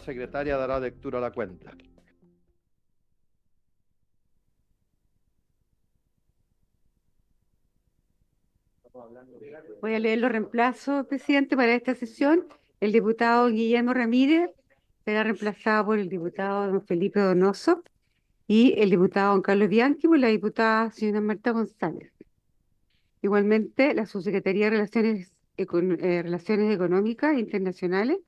secretaria dará lectura a la cuenta. Voy a leer los reemplazos, presidente, para esta sesión. El diputado Guillermo Ramírez será reemplazado por el diputado don Felipe Donoso y el diputado don Carlos Bianchi por la diputada señora Marta González. Igualmente, la Subsecretaría de Relaciones Económicas Internacionales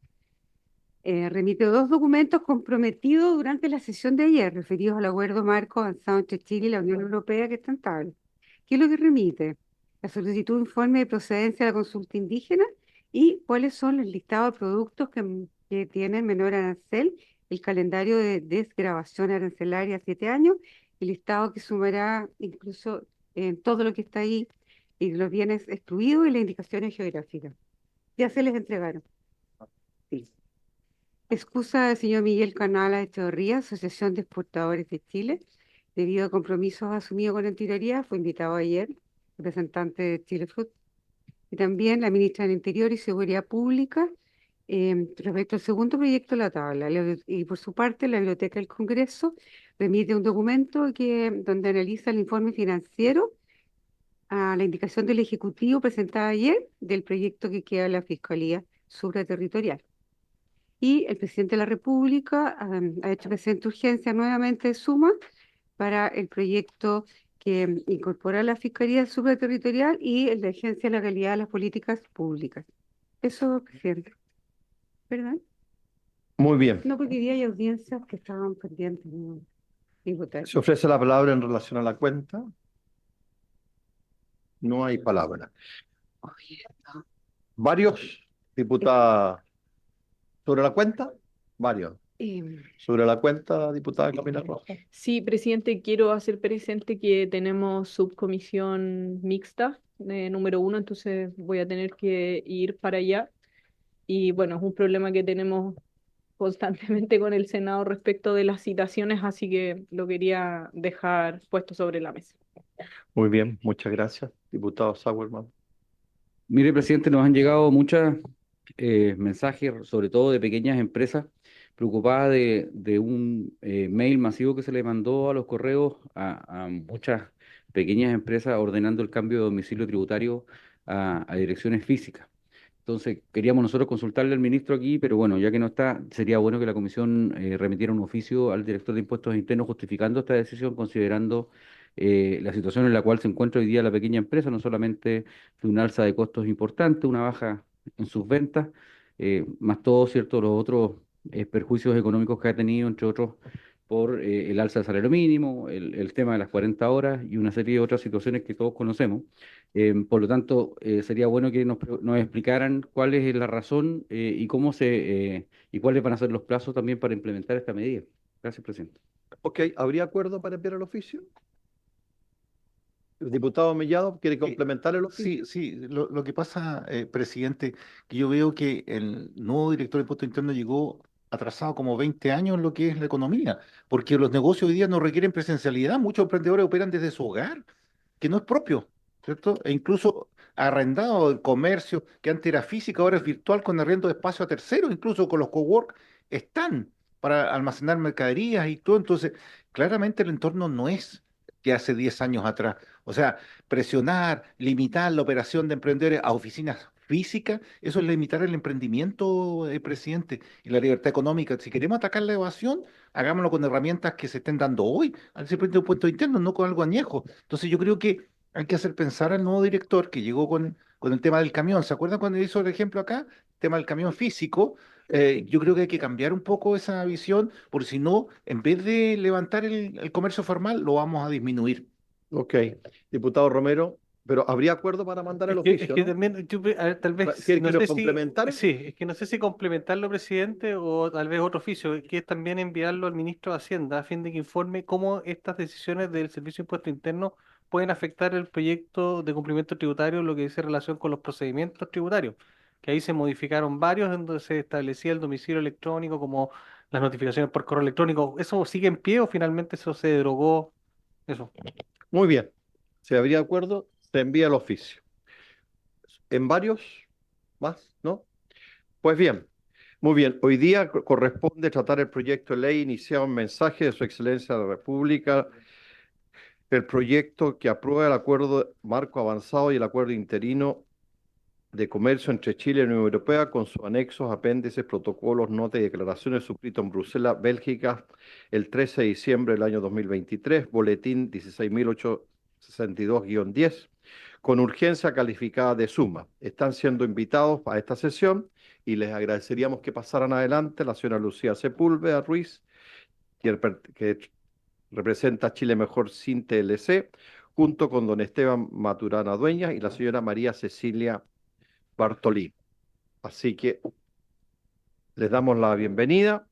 remitió dos documentos comprometidos durante la sesión de ayer, referidos al acuerdo marco avanzado entre Chile y la Unión Europea que está en tabla. ¿Qué es lo que remite? La solicitud de informe de procedencia de la consulta indígena y cuáles son los listados de productos que tienen menor arancel, el calendario de desgravación arancelaria a 7 años, el listado que sumará incluso todo lo que está ahí y los bienes excluidos y las indicaciones geográficas. Ya se les entregaron. Sí. Excusa del señor Miguel Canala Echeverría, Asociación de Exportadores de Chile, debido a compromisos asumidos con anterioridad, fue invitado ayer, representante de Chile Food, y también la ministra del Interior y Seguridad Pública, respecto al segundo proyecto de la tabla. Y por su parte, la Biblioteca del Congreso remite un documento donde analiza el informe financiero a la indicación del Ejecutivo presentada ayer del proyecto que queda en la Fiscalía Supraterritorial. Y el presidente de la República ha hecho presente urgencia nuevamente de suma para el proyecto que incorpora la Fiscalía Supraterritorial y el de Agencia de la Calidad de las Políticas Públicas. Eso, presidente. ¿Verdad? Muy bien. No, porque hoy hay audiencias que estaban pendientes, ¿no? Y votar. Se ofrece la palabra en relación a la cuenta. No hay palabra. ¿Varios, diputada? ¿Sobre la cuenta? Varios. ¿Sobre la cuenta, diputada Camila Rojas? Sí, presidente, quiero hacer presente que tenemos subcomisión mixta número 1, entonces voy a tener que ir para allá. Y bueno, es un problema que tenemos constantemente con el Senado respecto de las citaciones, así que lo quería dejar puesto sobre la mesa. Muy bien, muchas gracias, diputado Sauerman. Mire, presidente, nos han llegado muchos mensajes, sobre todo de pequeñas empresas, preocupadas de un mail masivo que se le mandó a los correos a muchas pequeñas empresas ordenando el cambio de domicilio tributario a direcciones físicas. Entonces, queríamos nosotros consultarle al ministro aquí, pero bueno, ya que no está, sería bueno que la comisión remitiera un oficio al director de Impuestos Internos justificando esta decisión, considerando la situación en la cual se encuentra hoy día la pequeña empresa, no solamente de un alza de costos importante, una baja en sus ventas, más todo, ¿cierto?, los otros perjuicios económicos que ha tenido, entre otros, por el alza del salario mínimo, el tema de las 40 horas y una serie de otras situaciones que todos conocemos. Por lo tanto, sería bueno que nos explicaran cuál es la razón y y cuáles van a ser los plazos también para implementar esta medida. Gracias, presidente. Ok, ¿habría acuerdo para enviar el oficio? ¿El diputado Mellado quiere complementar el oficio? Sí, lo que pasa, presidente, que yo veo que el nuevo director de Impuesto Interno llegó atrasado como 20 años en lo que es la economía, porque los negocios hoy día no requieren presencialidad, muchos emprendedores operan desde su hogar, que no es propio, ¿cierto? E incluso arrendado el comercio, que antes era físico, ahora es virtual con arriendo de espacio a terceros, incluso con los cowork, están para almacenar mercaderías y todo, entonces claramente el entorno no es que hace 10 años atrás. O sea, presionar, limitar la operación de emprendedores a oficinas físicas, eso es limitar el emprendimiento, presidente, y la libertad económica. Si queremos atacar la evasión, hagámoslo con herramientas que se estén dando hoy al ser de impuestos internos, no con algo añejo. Entonces yo creo que hay que hacer pensar al nuevo director que llegó con el tema del camión. ¿Se acuerdan cuando hizo el ejemplo acá? El tema del camión físico. Yo creo que hay que cambiar un poco esa visión, porque si no, en vez de levantar el comercio formal, lo vamos a disminuir. Ok, diputado Romero, pero ¿habría acuerdo para mandar el Es oficio, que no? también, a ver, tal vez, ¿Quiere no que lo sé complementar? sí, es que no sé si complementarlo, presidente, o tal vez otro oficio, que es también enviarlo al ministro de Hacienda a fin de que informe cómo estas decisiones del Servicio de Impuesto Interno pueden afectar el proyecto de cumplimiento tributario, lo que dice relación con los procedimientos tributarios, que ahí se modificaron varios, en donde se establecía el domicilio electrónico, como las notificaciones por correo electrónico. ¿Eso sigue en pie o finalmente eso se derogó? Eso. Muy bien, si habría acuerdo, se envía el oficio. ¿En varios más? ¿No? Pues bien, Muy bien, hoy día corresponde tratar el proyecto de ley iniciado en mensaje de Su Excelencia de la República, el proyecto que aprueba el acuerdo marco avanzado y el acuerdo interino de comercio entre Chile y la Unión Europea con sus anexos, apéndices, protocolos, notas y declaraciones suscrito en Bruselas, Bélgica, el 13 de diciembre del año 2023, boletín 16.862-10, con urgencia calificada de suma. Están siendo invitados a esta sesión y les agradeceríamos que pasaran adelante la señora Lucía Sepúlveda Ruiz, que representa a Chile Mejor Sin TLC, junto con don Esteban Maturana Dueñas y la señora María Cecilia Bartolí. Así que les damos la bienvenida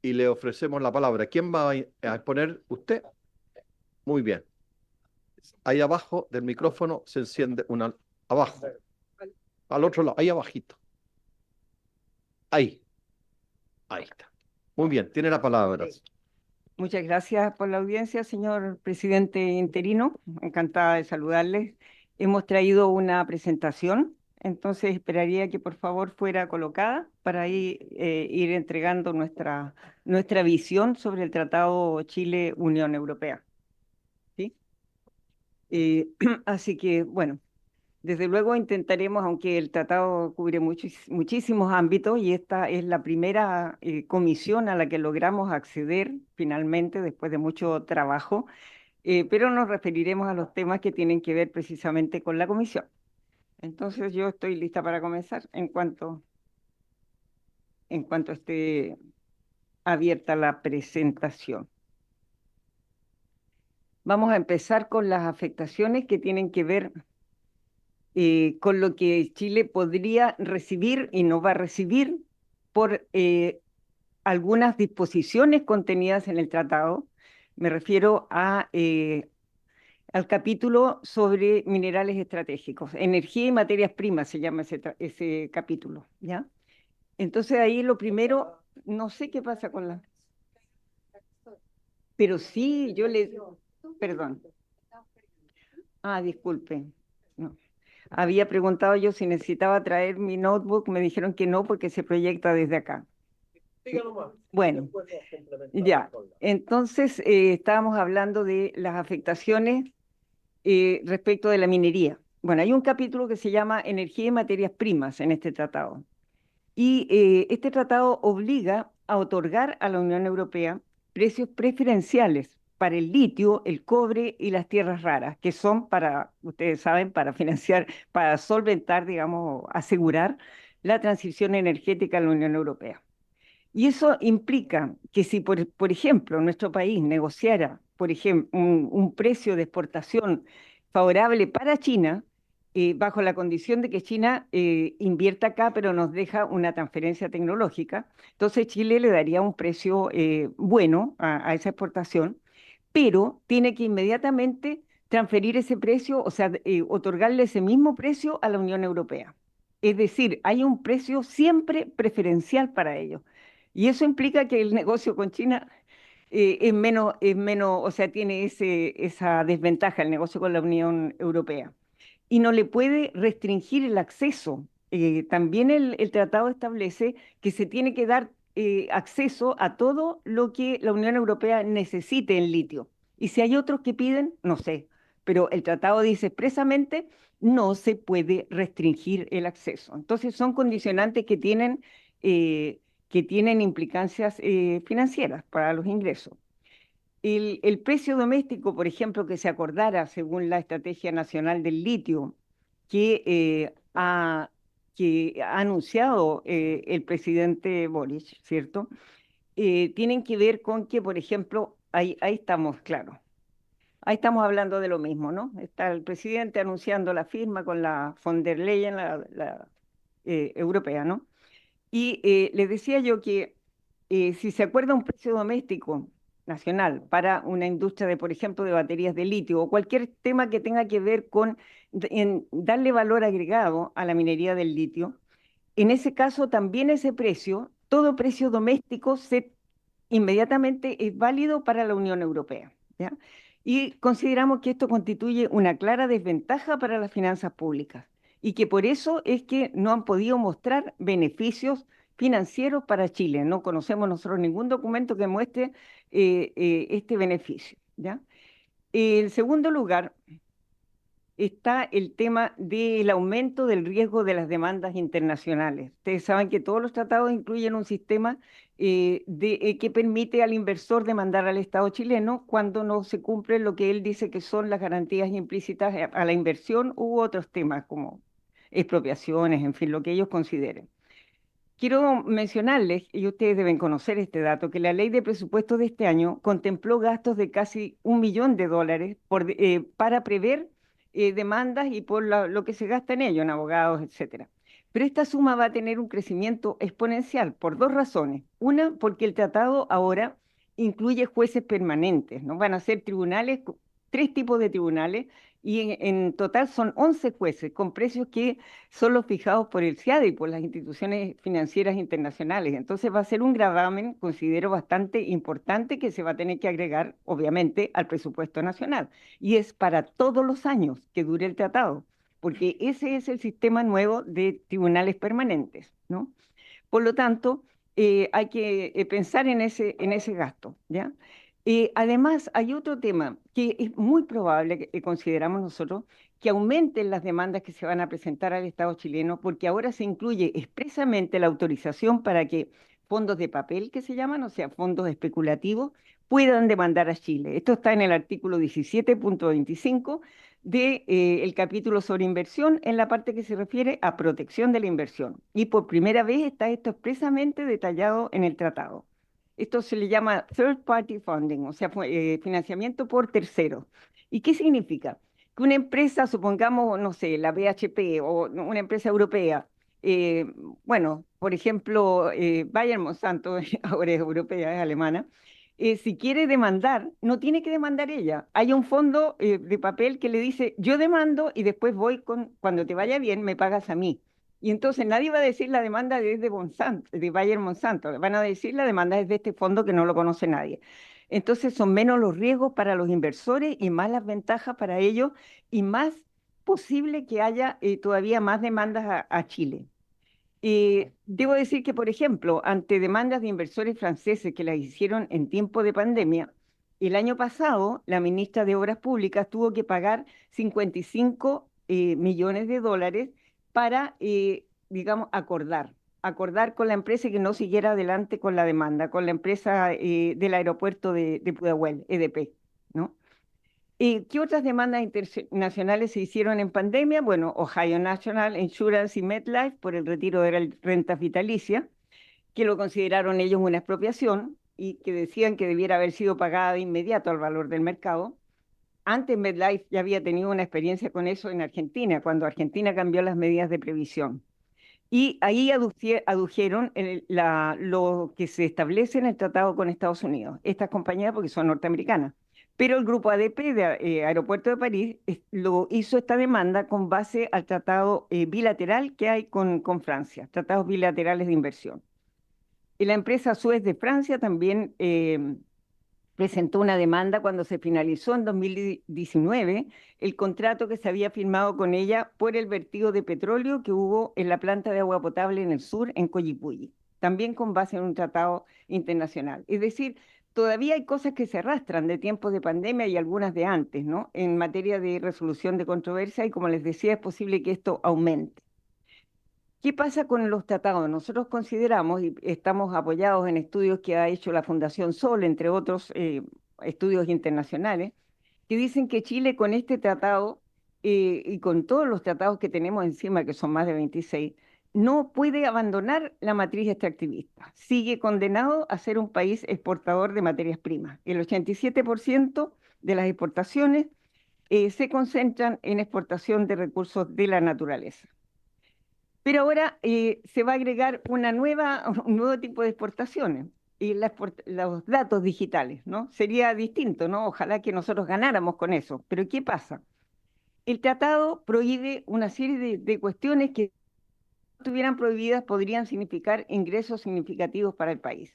y le ofrecemos la palabra. ¿Quién va a exponer? ¿Usted? Muy bien. Ahí abajo del micrófono se enciende una... Abajo. Al otro lado, ahí abajito. Ahí. Ahí está. Muy bien, tiene la palabra. Muchas gracias por la audiencia, señor presidente interino. Encantada de saludarles. Hemos traído una presentación, entonces esperaría que por favor fuera colocada para ir entregando nuestra visión sobre el Tratado Chile-Unión Europea. ¿Sí? Así que, bueno, desde luego intentaremos, aunque el tratado cubre muchísimos ámbitos y esta es la primera comisión a la que logramos acceder finalmente después de mucho trabajo, pero nos referiremos a los temas que tienen que ver precisamente con la comisión. Entonces yo estoy lista para comenzar en cuanto esté abierta la presentación. Vamos a empezar con las afectaciones que tienen que ver con lo que Chile podría recibir y no va a recibir por algunas disposiciones contenidas en el tratado. Me refiero al capítulo sobre minerales estratégicos. Energía y materias primas se llama ese capítulo, ¿ya? Entonces ahí lo primero, no sé qué pasa con la... Pero sí, Perdón. Ah, disculpen. No. Había preguntado yo si necesitaba traer mi notebook, me dijeron que no porque se proyecta desde acá. Bueno, ya. Entonces estábamos hablando de las afectaciones respecto de la minería. Bueno, hay un capítulo que se llama Energía y materias primas en este tratado. Y este tratado obliga a otorgar a la Unión Europea precios preferenciales para el litio, el cobre y las tierras raras, que son ustedes saben, para financiar, para solventar, digamos, asegurar la transición energética en la Unión Europea. Y eso implica que si, por ejemplo, nuestro país negociara, por ejemplo, un precio de exportación favorable para China, bajo la condición de que China invierta acá, pero nos deja una transferencia tecnológica, entonces Chile le daría un precio bueno a esa exportación, pero tiene que inmediatamente transferir ese precio, o sea, otorgarle ese mismo precio a la Unión Europea. Es decir, hay un precio siempre preferencial para ellos. Y eso implica que el negocio con China es menos, o sea, tiene esa desventaja el negocio con la Unión Europea. Y no le puede restringir el acceso. También el tratado establece que se tiene que dar acceso a todo lo que la Unión Europea necesite en litio. Y si hay otros que piden, no sé, pero el tratado dice expresamente no se puede restringir el acceso. Entonces son condicionantes que tienen implicancias financieras para los ingresos. El precio doméstico, por ejemplo, que se acordara según la Estrategia Nacional del Litio, que ha anunciado el presidente Boric, ¿cierto? Tienen que ver con que, por ejemplo, ahí estamos, claro, ahí estamos hablando de lo mismo, ¿no? Está el presidente anunciando la firma con la von der Leyen, la europea, ¿no? Y les decía yo que si se acuerda un precio doméstico nacional para una industria de, por ejemplo, de baterías de litio o cualquier tema que tenga que ver con darle valor agregado a la minería del litio, en ese caso también ese precio, todo precio doméstico inmediatamente es válido para la Unión Europea, ¿ya? Y consideramos que esto constituye una clara desventaja para las finanzas públicas y que por eso es que no han podido mostrar beneficios financieros para Chile. No conocemos nosotros ningún documento que muestre este beneficio, ¿ya? En segundo lugar, está el tema del aumento del riesgo de las demandas internacionales. Ustedes saben que todos los tratados incluyen un sistema que permite al inversor demandar al Estado chileno cuando no se cumple lo que él dice que son las garantías implícitas a la inversión u otros temas como expropiaciones, en fin, lo que ellos consideren. Quiero mencionarles, y ustedes deben conocer este dato, que la ley de presupuesto de este año contempló gastos de casi $1 millón para prever demandas y por lo que se gasta en ello, en abogados, etcétera. Pero esta suma va a tener un crecimiento exponencial por dos razones. Una, porque el tratado ahora incluye jueces permanentes, ¿no? Van a ser tribunales, tres tipos de tribunales, y en total son 11 jueces con precios que son los fijados por el CIADE y por las instituciones financieras internacionales. Entonces va a ser un gravamen, considero, bastante importante que se va a tener que agregar, obviamente, al presupuesto nacional. Y es para todos los años que dure el tratado, porque ese es el sistema nuevo de tribunales permanentes, ¿no? Por lo tanto, hay que pensar en ese gasto, ¿ya? Además, hay otro tema que es muy probable, que consideramos nosotros, que aumenten las demandas que se van a presentar al Estado chileno, porque ahora se incluye expresamente la autorización para que fondos de papel, que se llaman, o sea, fondos especulativos, puedan demandar a Chile. Esto está en el artículo 17.25 del capítulo sobre inversión, en la parte que se refiere a protección de la inversión. Y por primera vez está esto expresamente detallado en el tratado. Esto se le llama third party funding, o sea, financiamiento por terceros. ¿Y qué significa? Que una empresa, supongamos, no sé, la BHP o una empresa europea, eh, bueno, por ejemplo, Bayer Monsanto, ahora es europea, es alemana, si quiere demandar, no tiene que demandar ella. Hay un fondo de papel que le dice, yo demando y después cuando te vaya bien, me pagas a mí. Y entonces nadie va a decir la demanda es de Monsanto, de Bayer Monsanto, van a decir la demanda es de este fondo que no lo conoce nadie. Entonces son menos los riesgos para los inversores y más las ventajas para ellos y más posible que haya todavía más demandas a Chile. Debo decir que, por ejemplo, ante demandas de inversores franceses que las hicieron en tiempo de pandemia, el año pasado la ministra de Obras Públicas tuvo que pagar 55 millones de dólares para, digamos, acordar con la empresa que no siguiera adelante con la demanda, con la empresa del aeropuerto de Pudahuel, EDP, ¿no? ¿Qué otras demandas internacionales se hicieron en pandemia? Bueno, Ohio National Insurance y MetLife por el retiro de la renta vitalicia, que lo consideraron ellos una expropiación y que decían que debiera haber sido pagada de inmediato al valor del mercado. Antes MetLife ya había tenido una experiencia con eso en Argentina, cuando Argentina cambió las medidas de previsión. Y ahí adujeron lo que se establece en el tratado con Estados Unidos, estas compañías porque son norteamericanas. Pero el grupo ADP de Aeropuerto de París lo hizo esta demanda con base al tratado bilateral que hay con Francia, tratados bilaterales de inversión. Y la empresa Suez de Francia también presentó una demanda cuando se finalizó en 2019 el contrato que se había firmado con ella por el vertido de petróleo que hubo en la planta de agua potable en el sur, en Coyipulli, también con base en un tratado internacional. Es decir, todavía hay cosas que se arrastran de tiempos de pandemia y algunas de antes, ¿no? En materia de resolución de controversia y, como les decía, es posible que esto aumente. ¿Qué pasa con los tratados? Nosotros consideramos, y estamos apoyados en estudios que ha hecho la Fundación Sol, entre otros estudios internacionales, que dicen que Chile con este tratado y con todos los tratados que tenemos encima, que son más de 26, no puede abandonar la matriz extractivista. Sigue condenado a ser un país exportador de materias primas. El 87% de las exportaciones se concentran en exportación de recursos de la naturaleza. Pero ahora se va a agregar un nuevo tipo de exportaciones y los datos digitales, ¿no? Sería distinto, ¿no? Ojalá que nosotros ganáramos con eso. Pero ¿qué pasa? El tratado prohíbe una serie de cuestiones que, si no estuvieran prohibidas, podrían significar ingresos significativos para el país.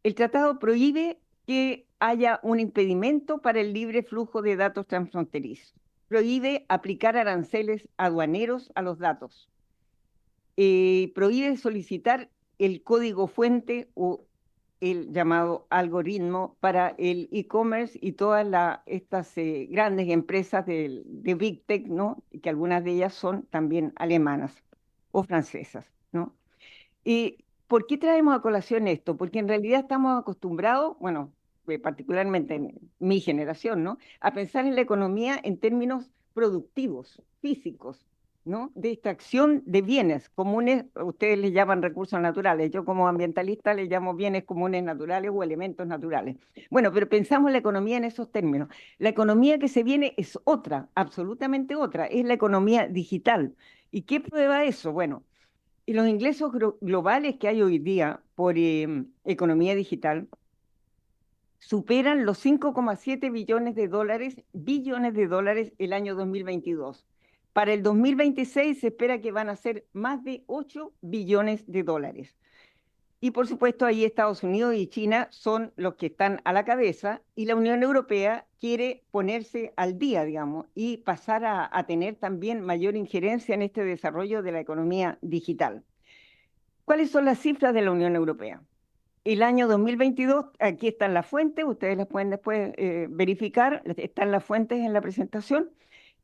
El tratado prohíbe que haya un impedimento para el libre flujo de datos transfronterizos. Prohíbe aplicar aranceles aduaneros a los datos. Prohíbe solicitar el código fuente o el llamado algoritmo para el e-commerce y todas estas grandes empresas de Big Tech, ¿no? Que algunas de ellas son también alemanas o francesas, ¿no? ¿Y por qué traemos a colación esto? Porque en realidad estamos acostumbrados, bueno, particularmente en mi generación, ¿no? A pensar en la economía en términos productivos, físicos, ¿no? De extracción de bienes comunes, ustedes les llaman recursos naturales, yo como ambientalista les llamo bienes comunes naturales o elementos naturales. Bueno, pero pensamos la economía en esos términos. La economía que se viene es otra, absolutamente otra, es la economía digital. ¿Y qué prueba eso? Bueno, y los ingresos globales que hay hoy día por economía digital superan los 5,7 billones de dólares el año 2022. Para el 2026 se espera que van a ser más de 8 billones de dólares. Y por supuesto ahí Estados Unidos y China son los que están a la cabeza y la Unión Europea quiere ponerse al día, digamos, y pasar a tener también mayor injerencia en este desarrollo de la economía digital. ¿Cuáles son las cifras de la Unión Europea? El año 2022, aquí están las fuentes, ustedes las pueden después verificar, están las fuentes en la presentación.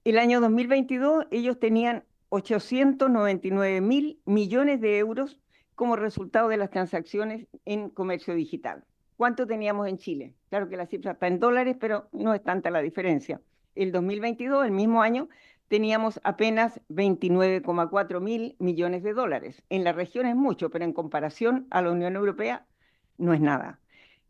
El año 2022 ellos tenían 899.000 millones de euros como resultado de las transacciones en comercio digital. ¿Cuánto teníamos en Chile? Claro que la cifra está en dólares, pero no es tanta la diferencia. El 2022, el mismo año, teníamos apenas 29,4 mil millones de dólares. En la región es mucho, pero en comparación a la Unión Europea no es nada.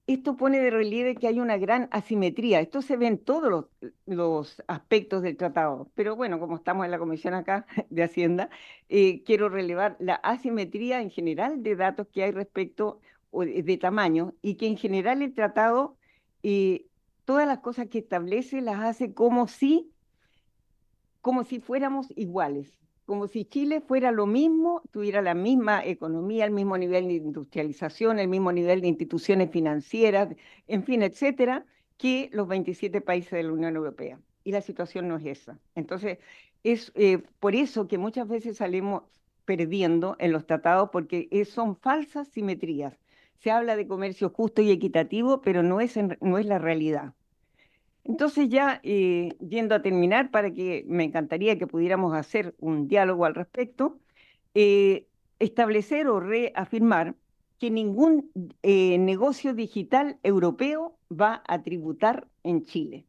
Esto pone de relieve que hay una gran asimetría. Esto se ve en todos los aspectos del tratado. Pero bueno, como estamos en la comisión acá de Hacienda, quiero relevar la asimetría en general de datos que hay respecto de tamaño y que en general el tratado, todas las cosas que establece las hace como si fuéramos iguales, como si Chile fuera lo mismo, tuviera la misma economía, el mismo nivel de industrialización, el mismo nivel de instituciones financieras, en fin, etcétera, que los 27 países de la Unión Europea. Y la situación no es esa. Entonces, es por eso que muchas veces salimos perdiendo en los tratados, porque son falsas simetrías. Se habla de comercio justo y equitativo, pero no es la realidad. Entonces ya yendo a terminar, para que me encantaría que pudiéramos hacer un diálogo al respecto, establecer o reafirmar que ningún negocio digital europeo va a tributar en Chile.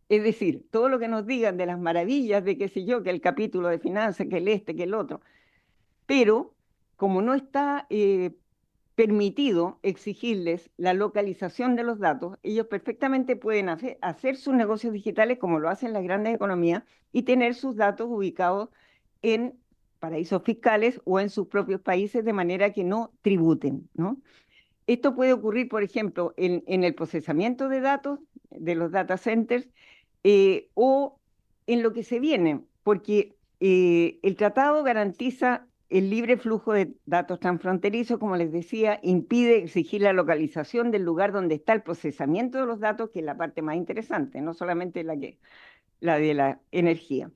Es decir, todo lo que nos digan de las maravillas de qué sé yo, que el capítulo de finanzas, que que el otro, pero como no está permitido exigirles la localización de los datos, ellos perfectamente pueden hacer sus negocios digitales como lo hacen las grandes economías y tener sus datos ubicados en paraísos fiscales o en sus propios países de manera que no tributen, ¿no? Esto puede ocurrir, por ejemplo, en el procesamiento de datos de los data centers o en lo que se viene, porque el tratado garantiza el libre flujo de datos transfronterizos, como les decía, impide exigir la localización del lugar donde está el procesamiento de los datos, que es la parte más interesante, no solamente la de la energía.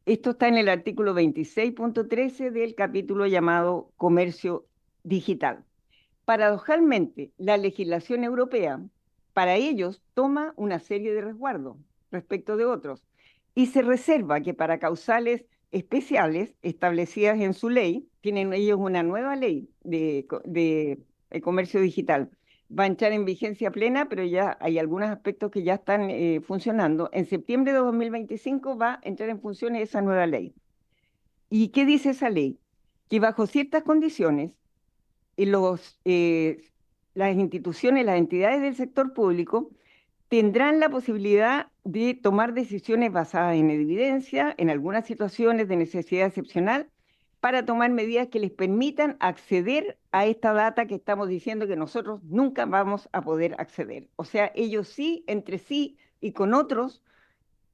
Esto está en el artículo 26.13 del capítulo llamado Comercio Digital. Paradojalmente, la legislación europea para ellos toma una serie de resguardos respecto de otros y se reserva que para causales especiales establecidas en su ley, tienen ellos una nueva ley de comercio digital. Va a entrar en vigencia plena, pero ya hay algunos aspectos que ya están funcionando. En septiembre de 2025 va a entrar en funciones esa nueva ley. ¿Y qué dice esa ley? Que bajo ciertas condiciones, las instituciones, las entidades del sector público tendrán la posibilidad de tomar decisiones basadas en evidencia, en algunas situaciones de necesidad excepcional, para tomar medidas que les permitan acceder a esta data que estamos diciendo que nosotros nunca vamos a poder acceder. O sea, ellos sí, entre sí y con otros,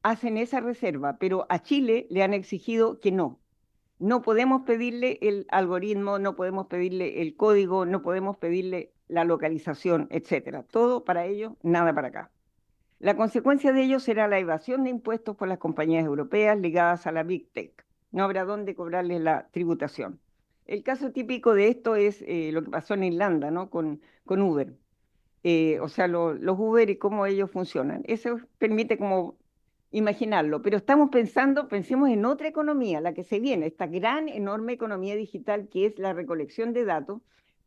hacen esa reserva, pero a Chile le han exigido que no. No podemos pedirle el algoritmo, no podemos pedirle el código, no podemos pedirle la localización, etcétera. Todo para ellos, nada para acá. La consecuencia de ello será la evasión de impuestos por las compañías europeas ligadas a la Big Tech. No habrá dónde cobrarles la tributación. El caso típico de esto es lo que pasó en Irlanda, ¿no? Con Uber. O sea, los Uber y cómo ellos funcionan. Eso permite como imaginarlo, pero pensemos en otra economía, la que se viene, esta gran, enorme economía digital que es la recolección de datos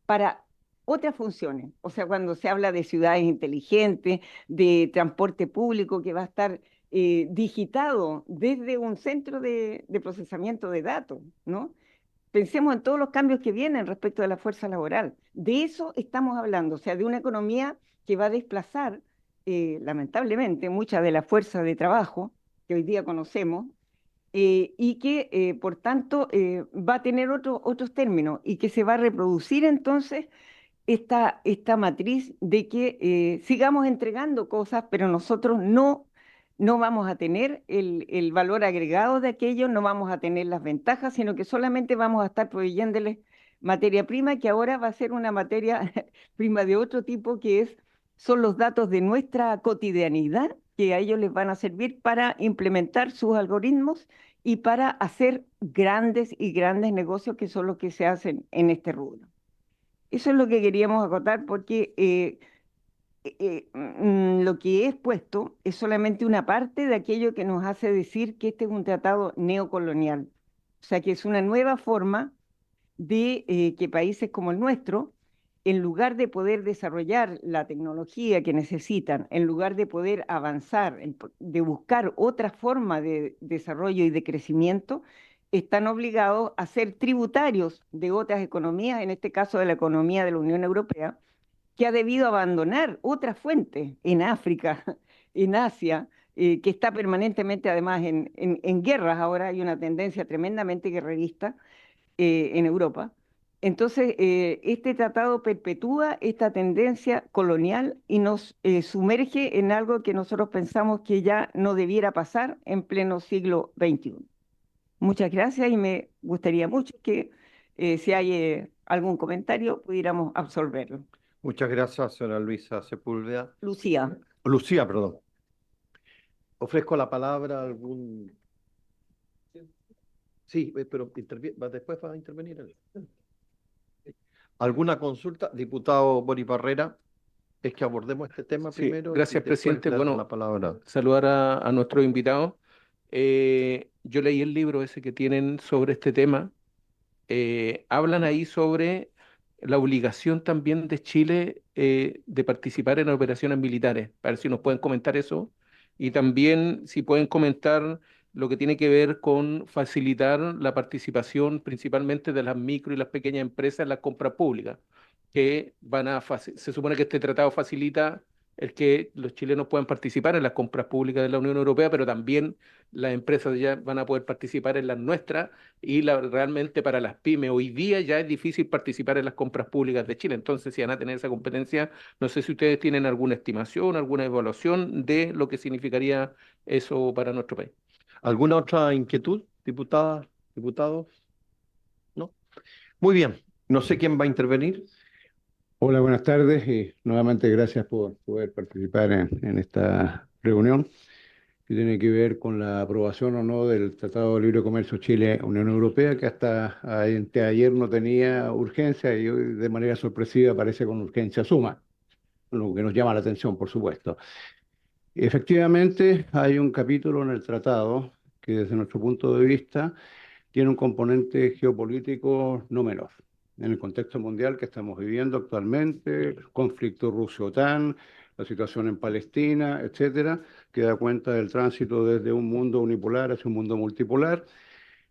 para otras funciones. O sea, cuando se habla de ciudades inteligentes, de transporte público que va a estar digitado desde un centro de procesamiento de datos, ¿no? Pensemos en todos los cambios que vienen respecto de la fuerza laboral. De eso estamos hablando, o sea, de una economía que va a desplazar, lamentablemente, mucha de la fuerza de trabajo que hoy día conocemos y que, por tanto, va a tener otros términos y que se va a reproducir entonces esta matriz de que sigamos entregando cosas, pero nosotros no vamos a tener el valor agregado de aquello, no vamos a tener las ventajas, sino que solamente vamos a estar proveyéndoles materia prima, que ahora va a ser una materia prima de otro tipo, son los datos de nuestra cotidianidad, que a ellos les van a servir para implementar sus algoritmos y para hacer grandes y grandes negocios que son los que se hacen en este rubro. Eso es lo que queríamos acotar porque lo que he expuesto es solamente una parte de aquello que nos hace decir que este es un tratado neocolonial. O sea, que es una nueva forma de que países como el nuestro, en lugar de poder desarrollar la tecnología que necesitan, en lugar de poder avanzar, de buscar otra forma de desarrollo y de crecimiento, están obligados a ser tributarios de otras economías, en este caso de la economía de la Unión Europea, que ha debido abandonar otras fuentes en África, en Asia, que está permanentemente además en guerras. Ahora hay una tendencia tremendamente guerrerista en Europa. Entonces, este tratado perpetúa esta tendencia colonial y nos sumerge en algo que nosotros pensamos que ya no debiera pasar en pleno siglo XXI. Muchas gracias y me gustaría mucho que si hay algún comentario pudiéramos absolverlo. Muchas gracias, señora Luisa Sepúlveda. Lucía. Lucía, perdón. Ofrezco la palabra a algún... Sí, pero después va a intervenir él. ¿Alguna consulta? Diputado Boris Barrera, es que abordemos este tema Sí, primero. gracias, y después presidente. le damos Bueno, la palabra. saludar a nuestros invitados. Yo leí el libro ese que tienen sobre este tema. Hablan ahí sobre la obligación también de Chile de participar en operaciones militares. A ver si nos pueden comentar eso. Y también si pueden comentar lo que tiene que ver con facilitar la participación principalmente de las micro y las pequeñas empresas en las compras públicas, que se supone que este tratado facilita el que los chilenos puedan participar en las compras públicas de la Unión Europea, pero también las empresas ya van a poder participar en las nuestras y realmente para las pymes hoy día ya es difícil participar en las compras públicas de Chile. Entonces, si van a tener esa competencia, no sé si ustedes tienen alguna estimación, alguna evaluación de lo que significaría eso para nuestro país. ¿Alguna otra inquietud, diputadas, diputados? ¿No? Muy bien. No sé quién va a intervenir. Hola, buenas tardes y nuevamente gracias por poder participar en esta reunión que tiene que ver con la aprobación o no del Tratado de Libre Comercio Chile-Unión Europea, que hasta ayer no tenía urgencia y hoy de manera sorpresiva aparece con urgencia suma, lo que nos llama la atención, por supuesto. Efectivamente, hay un capítulo en el tratado que desde nuestro punto de vista tiene un componente geopolítico no menor. En el contexto mundial que estamos viviendo actualmente, el conflicto Rusia-OTAN, la situación en Palestina, etcétera, que da cuenta del tránsito desde un mundo unipolar hacia un mundo multipolar.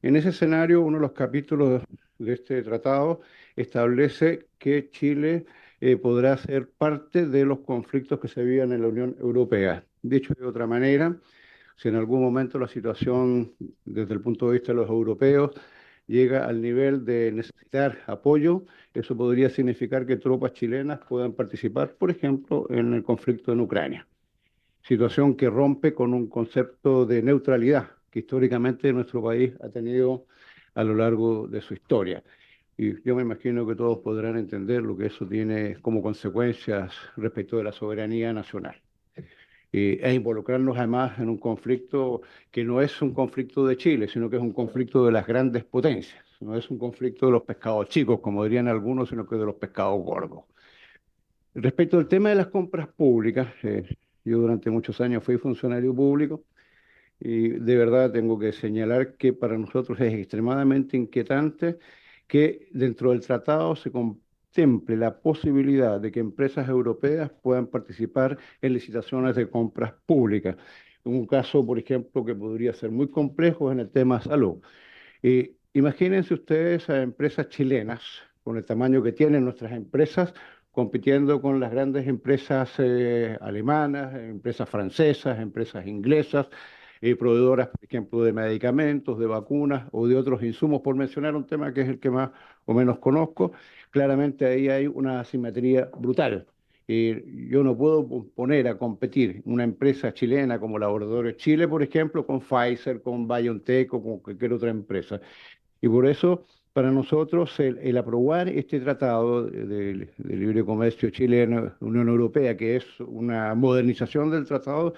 En ese escenario, uno de los capítulos de este tratado establece que Chile podrá ser parte de los conflictos que se viven en la Unión Europea. Dicho de otra manera, si en algún momento la situación desde el punto de vista de los europeos llega al nivel de necesitar apoyo, eso podría significar que tropas chilenas puedan participar, por ejemplo, en el conflicto en Ucrania. Situación que rompe con un concepto de neutralidad que históricamente nuestro país ha tenido a lo largo de su historia. Y yo me imagino que todos podrán entender lo que eso tiene como consecuencias respecto de la soberanía nacional. E involucrarnos además en un conflicto que no es un conflicto de Chile, sino que es un conflicto de las grandes potencias. No es un conflicto de los pescados chicos, como dirían algunos, sino que de los pescados gordos. Respecto al tema de las compras públicas, yo durante muchos años fui funcionario público y de verdad tengo que señalar que para nosotros es extremadamente inquietante que dentro del tratado se contemple la posibilidad de que empresas europeas puedan participar en licitaciones de compras públicas. Un caso, por ejemplo, que podría ser muy complejo es en el tema salud. Imagínense ustedes a empresas chilenas, con el tamaño que tienen nuestras empresas, compitiendo con las grandes empresas alemanas, empresas francesas, empresas inglesas, proveedoras, por ejemplo, de medicamentos, de vacunas o de otros insumos, por mencionar un tema que es el que más o menos conozco. Claramente ahí hay una asimetría brutal. Yo no puedo poner a competir una empresa chilena como Laboratorios Chile, por ejemplo, con Pfizer, con BioNTech o con cualquier otra empresa. Y por eso, para nosotros, el aprobar este tratado de libre comercio Chile-Unión Europea, que es una modernización del tratado,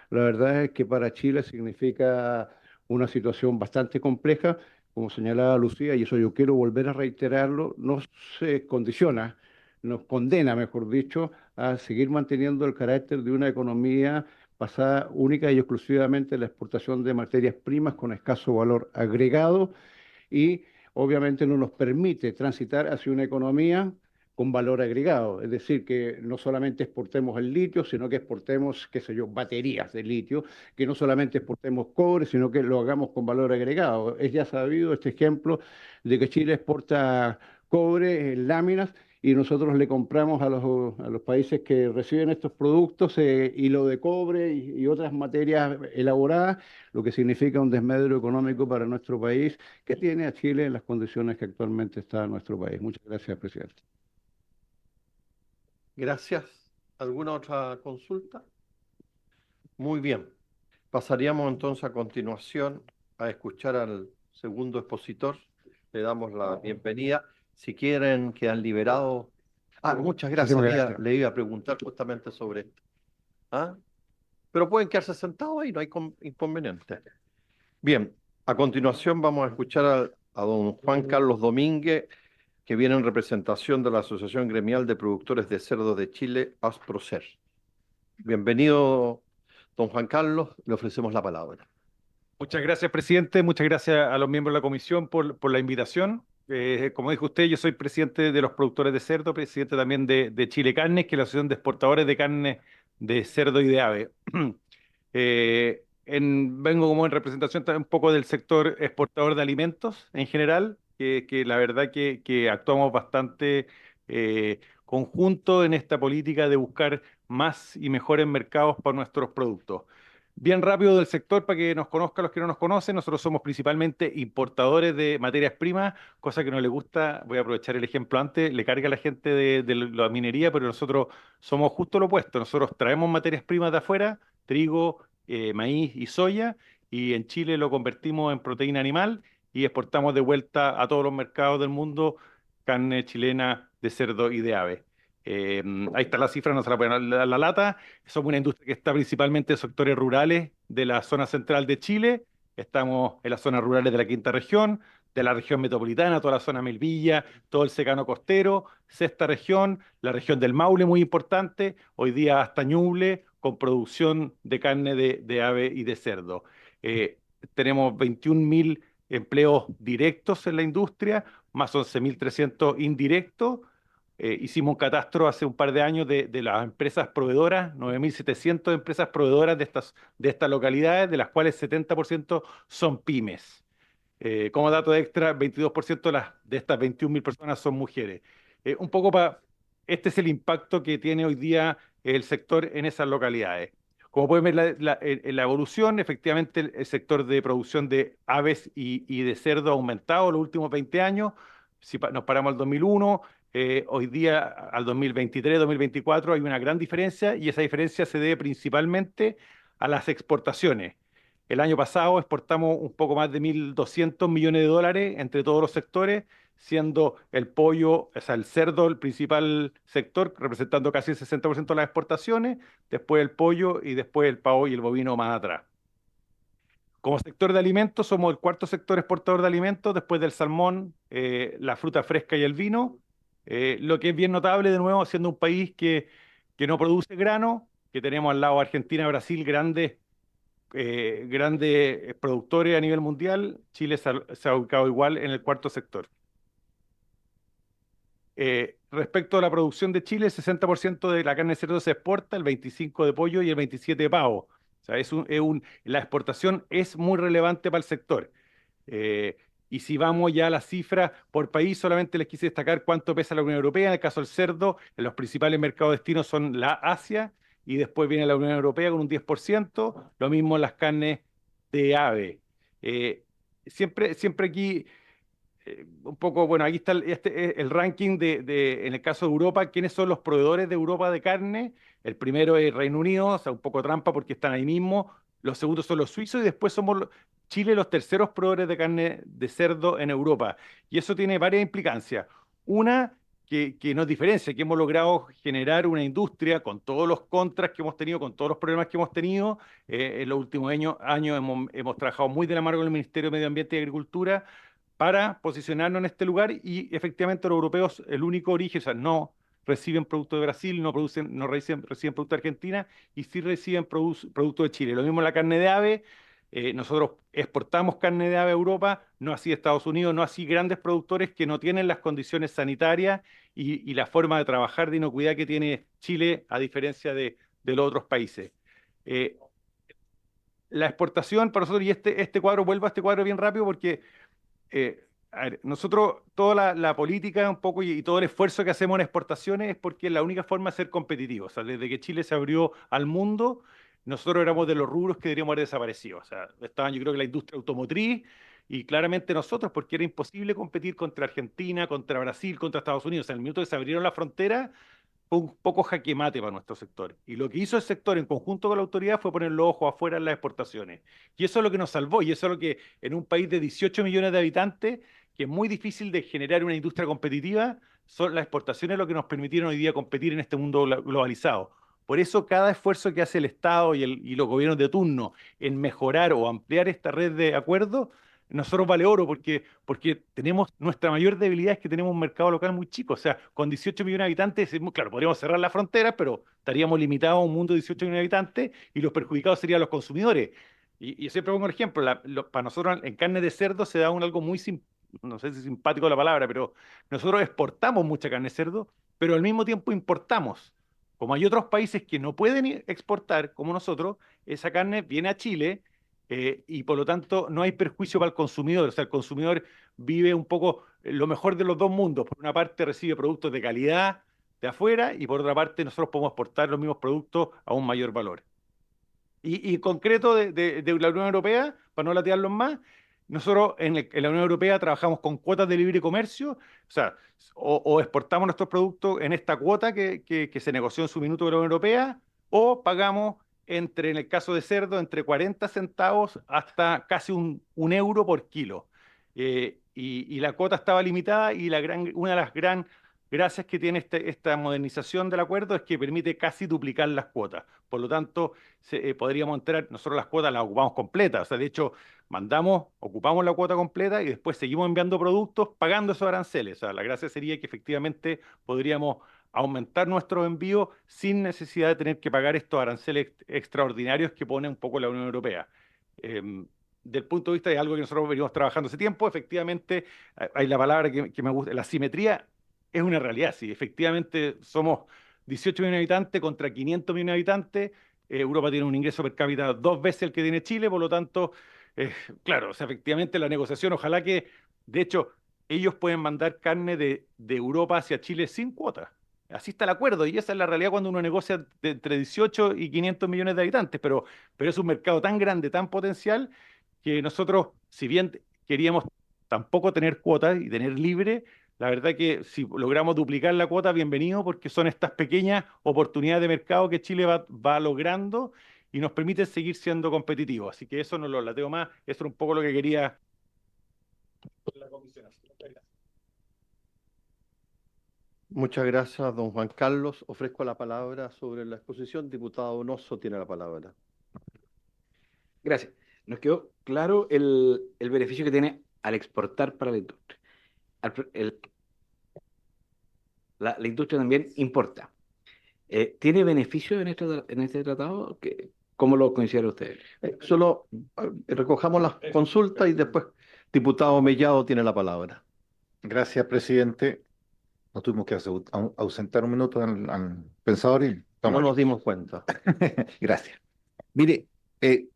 la verdad es que para Chile significa una situación bastante compleja, como señalaba Lucía, y eso yo quiero volver a reiterarlo, nos condiciona, nos condena, mejor dicho, a seguir manteniendo el carácter de una economía basada única y exclusivamente en la exportación de materias primas con escaso valor agregado y obviamente no nos permite transitar hacia una economía con valor agregado, es decir, que no solamente exportemos el litio, sino que exportemos, qué sé yo, baterías de litio, que no solamente exportemos cobre, sino que lo hagamos con valor agregado. Es ya sabido este ejemplo de que Chile exporta cobre en láminas y nosotros le compramos a los países que reciben estos productos hilo de cobre y otras materias elaboradas, lo que significa un desmedro económico para nuestro país que tiene a Chile en las condiciones que actualmente está nuestro país. Muchas gracias, presidente. Gracias. ¿Alguna otra consulta? Muy bien. Pasaríamos entonces a continuación a escuchar al segundo expositor. Le damos la bienvenida. Si quieren, quedan liberados. Muchas gracias. Muchísimas gracias. Le iba a preguntar justamente sobre esto. ¿Ah? Pero pueden quedarse sentados ahí, no hay inconveniente. Bien, a continuación vamos a escuchar a don Juan Carlos Domínguez, que viene en representación de la Asociación Gremial de Productores de Cerdo de Chile, ASPROCER. Bienvenido, don Juan Carlos, le ofrecemos la palabra. Muchas gracias, presidente. Muchas gracias a los miembros de la comisión por la invitación. Como dijo usted, yo soy presidente de los productores de cerdo, presidente también de Chile Carnes, que es la Asociación de Exportadores de Carne de Cerdo y de Ave. Vengo como en representación también un poco del sector exportador de alimentos en general, que la verdad que actuamos bastante conjunto en esta política de buscar más y mejores mercados para nuestros productos. Bien rápido del sector para que nos conozcan los que no nos conocen, nosotros somos principalmente importadores de materias primas, cosa que no le gusta, voy a aprovechar el ejemplo antes, le carga a la gente de la minería, pero nosotros somos justo lo opuesto, nosotros traemos materias primas de afuera, trigo, maíz y soya, y en Chile lo convertimos en proteína animal y exportamos de vuelta a todos los mercados del mundo carne chilena de cerdo y de ave. Eh, Ahí está la cifra, no se la pueden dar la lata. Somos una industria que está principalmente en sectores rurales de la zona central de Chile. Estamos en las zonas rurales de la quinta región, de la región metropolitana, toda la zona Melvilla, todo el secano costero, sexta región, la región del Maule, muy importante, hoy día hasta Ñuble, con producción de carne de ave y de cerdo. Tenemos 21.000 empleos directos en la industria, más 11.300 indirectos. Hicimos un catastro hace un par de años de las empresas proveedoras, 9.700 empresas proveedoras de estas localidades, de las cuales 70% son pymes. Como dato extra, 22% de estas 21.000 personas son mujeres. Un poco este es el impacto que tiene hoy día el sector en esas localidades. Como pueden ver en la evolución, efectivamente el sector de producción de aves y de cerdo ha aumentado en los últimos 20 años. Si nos paramos al 2001, hoy día al 2023, 2024 hay una gran diferencia y esa diferencia se debe principalmente a las exportaciones. El año pasado exportamos un poco más de 1.200 millones de dólares entre todos los sectores, siendo el pollo, o sea, el cerdo el principal sector, representando casi el 60% de las exportaciones, después el pollo y después el pavo y el bovino más atrás. Como sector de alimentos, somos el cuarto sector exportador de alimentos después del salmón, la fruta fresca y el vino. Lo que es bien notable, de nuevo, siendo un país que no produce grano, que tenemos al lado Argentina, Brasil, grandes productores a nivel mundial, Chile se ha ubicado igual en el cuarto sector. Respecto a la producción de Chile, el 60% de la carne de cerdo se exporta, el 25% de pollo y el 27% de pavo. O sea, la exportación es muy relevante para el sector. Y si vamos ya a las cifras por país, solamente les quise destacar cuánto pesa la Unión Europea. En el caso del cerdo, los principales mercados destinos son la Asia y después viene la Unión Europea con un 10%, lo mismo las carnes de ave. Siempre aquí un poco, bueno, aquí está el ranking en el caso de Europa, quiénes son los proveedores de Europa de carne. El primero es Reino Unido, o sea, un poco trampa porque están ahí mismo. Los segundos son los suizos y después somos Chile los terceros proveedores de carne de cerdo en Europa. Y eso tiene varias implicancias. Una, que nos diferencia, que hemos logrado generar una industria con todos los contras que hemos tenido, con todos los problemas que hemos tenido. En los últimos años hemos trabajado muy de la mano con el Ministerio de Medio Ambiente y Agricultura para posicionarnos en este lugar y efectivamente los europeos, el único origen, o sea, no reciben producto de Brasil, no reciben producto de Argentina y sí reciben producto de Chile. Lo mismo la carne de ave, nosotros exportamos carne de ave a Europa, no así Estados Unidos, no así grandes productores que no tienen las condiciones sanitarias y la forma de trabajar de inocuidad que tiene Chile a diferencia de los otros países. La exportación para nosotros, y vuelvo a este cuadro bien rápido porque a ver, nosotros, toda la política un poco y todo el esfuerzo que hacemos en exportaciones es porque es la única forma de ser competitivos. O sea, desde que Chile se abrió al mundo, nosotros éramos de los rubros que deberíamos haber desaparecido. O sea, estaban yo creo que la industria automotriz y claramente nosotros, porque era imposible competir contra Argentina, contra Brasil, contra Estados Unidos. O sea, en el minuto que se abrieron la frontera, fue un poco jaque mate para nuestro sector. Y lo que hizo el sector en conjunto con la autoridad fue poner los ojos afuera en las exportaciones. Y eso es lo que nos salvó, y eso es lo que en un país de 18 millones de habitantes, que es muy difícil de generar una industria competitiva, son las exportaciones lo que nos permitieron hoy día competir en este mundo globalizado. Por eso cada esfuerzo que hace el Estado y los gobiernos de turno en mejorar o ampliar esta red de acuerdos, nosotros vale oro porque tenemos, nuestra mayor debilidad es que tenemos un mercado local muy chico. O sea, con 18 millones de habitantes, claro, podríamos cerrar las fronteras, pero estaríamos limitados a un mundo de 18 millones de habitantes y los perjudicados serían los consumidores. Y yo siempre pongo el ejemplo, para nosotros en carne de cerdo se da algo muy, no sé si simpático la palabra, pero nosotros exportamos mucha carne de cerdo, pero al mismo tiempo importamos. Como hay otros países que no pueden exportar como nosotros, esa carne viene a Chile y por lo tanto no hay perjuicio para el consumidor. O sea, el consumidor vive un poco lo mejor de los dos mundos. Por una parte recibe productos de calidad de afuera y por otra parte nosotros podemos exportar los mismos productos a un mayor valor. Y en concreto de la Unión Europea, para no latearlos más, nosotros en la Unión Europea trabajamos con cuotas de libre comercio, o sea, o exportamos nuestros productos en esta cuota que se negoció en su minuto con la Unión Europea, o pagamos en el caso de cerdo, entre 40 centavos hasta casi un euro por kilo. Y la cuota estaba limitada y una de las gran gracias que tiene esta modernización del acuerdo es que permite casi duplicar las cuotas. Por lo tanto, podríamos entrar, nosotros las cuotas las ocupamos completas. O sea, de hecho, ocupamos la cuota completa y después seguimos enviando productos pagando esos aranceles. O sea, la gracia sería que efectivamente podríamos aumentar nuestros envíos sin necesidad de tener que pagar estos aranceles extraordinarios que pone un poco la Unión Europea. Del punto de vista de algo que nosotros venimos trabajando hace tiempo, efectivamente, hay la palabra que me gusta, la simetría es una realidad, sí. Efectivamente, somos 18 millones de habitantes contra 500 millones de habitantes. Europa tiene un ingreso per cápita 2 veces el que tiene Chile, por lo tanto, claro, o sea, efectivamente la negociación, ojalá que, de hecho, ellos pueden mandar carne de Europa hacia Chile sin cuotas. Así está el acuerdo, y esa es la realidad cuando uno negocia entre 18 y 500 millones de habitantes, pero es un mercado tan grande, tan potencial, que nosotros, si bien queríamos tampoco tener cuotas y tener libre, la verdad que si logramos duplicar la cuota, bienvenido, porque son estas pequeñas oportunidades de mercado que Chile va logrando y nos permiten seguir siendo competitivos. Así que eso no lo lateo más, eso era un poco lo que quería con la comisión. Muchas gracias, don Juan Carlos. Ofrezco la palabra sobre la exposición. Diputado Donoso tiene la palabra. Gracias. nos quedó claro el beneficio que tiene al exportar para la industria. La industria también importa. ¿Tiene beneficio en este tratado? ¿Cómo lo consideran ustedes? Solo recojamos las consultas y después, diputado Mellado tiene la palabra. Gracias, presidente. Nos tuvimos que ausentar un minuto al pensador y No estamos nos aquí. dimos cuenta. Gracias. Mire,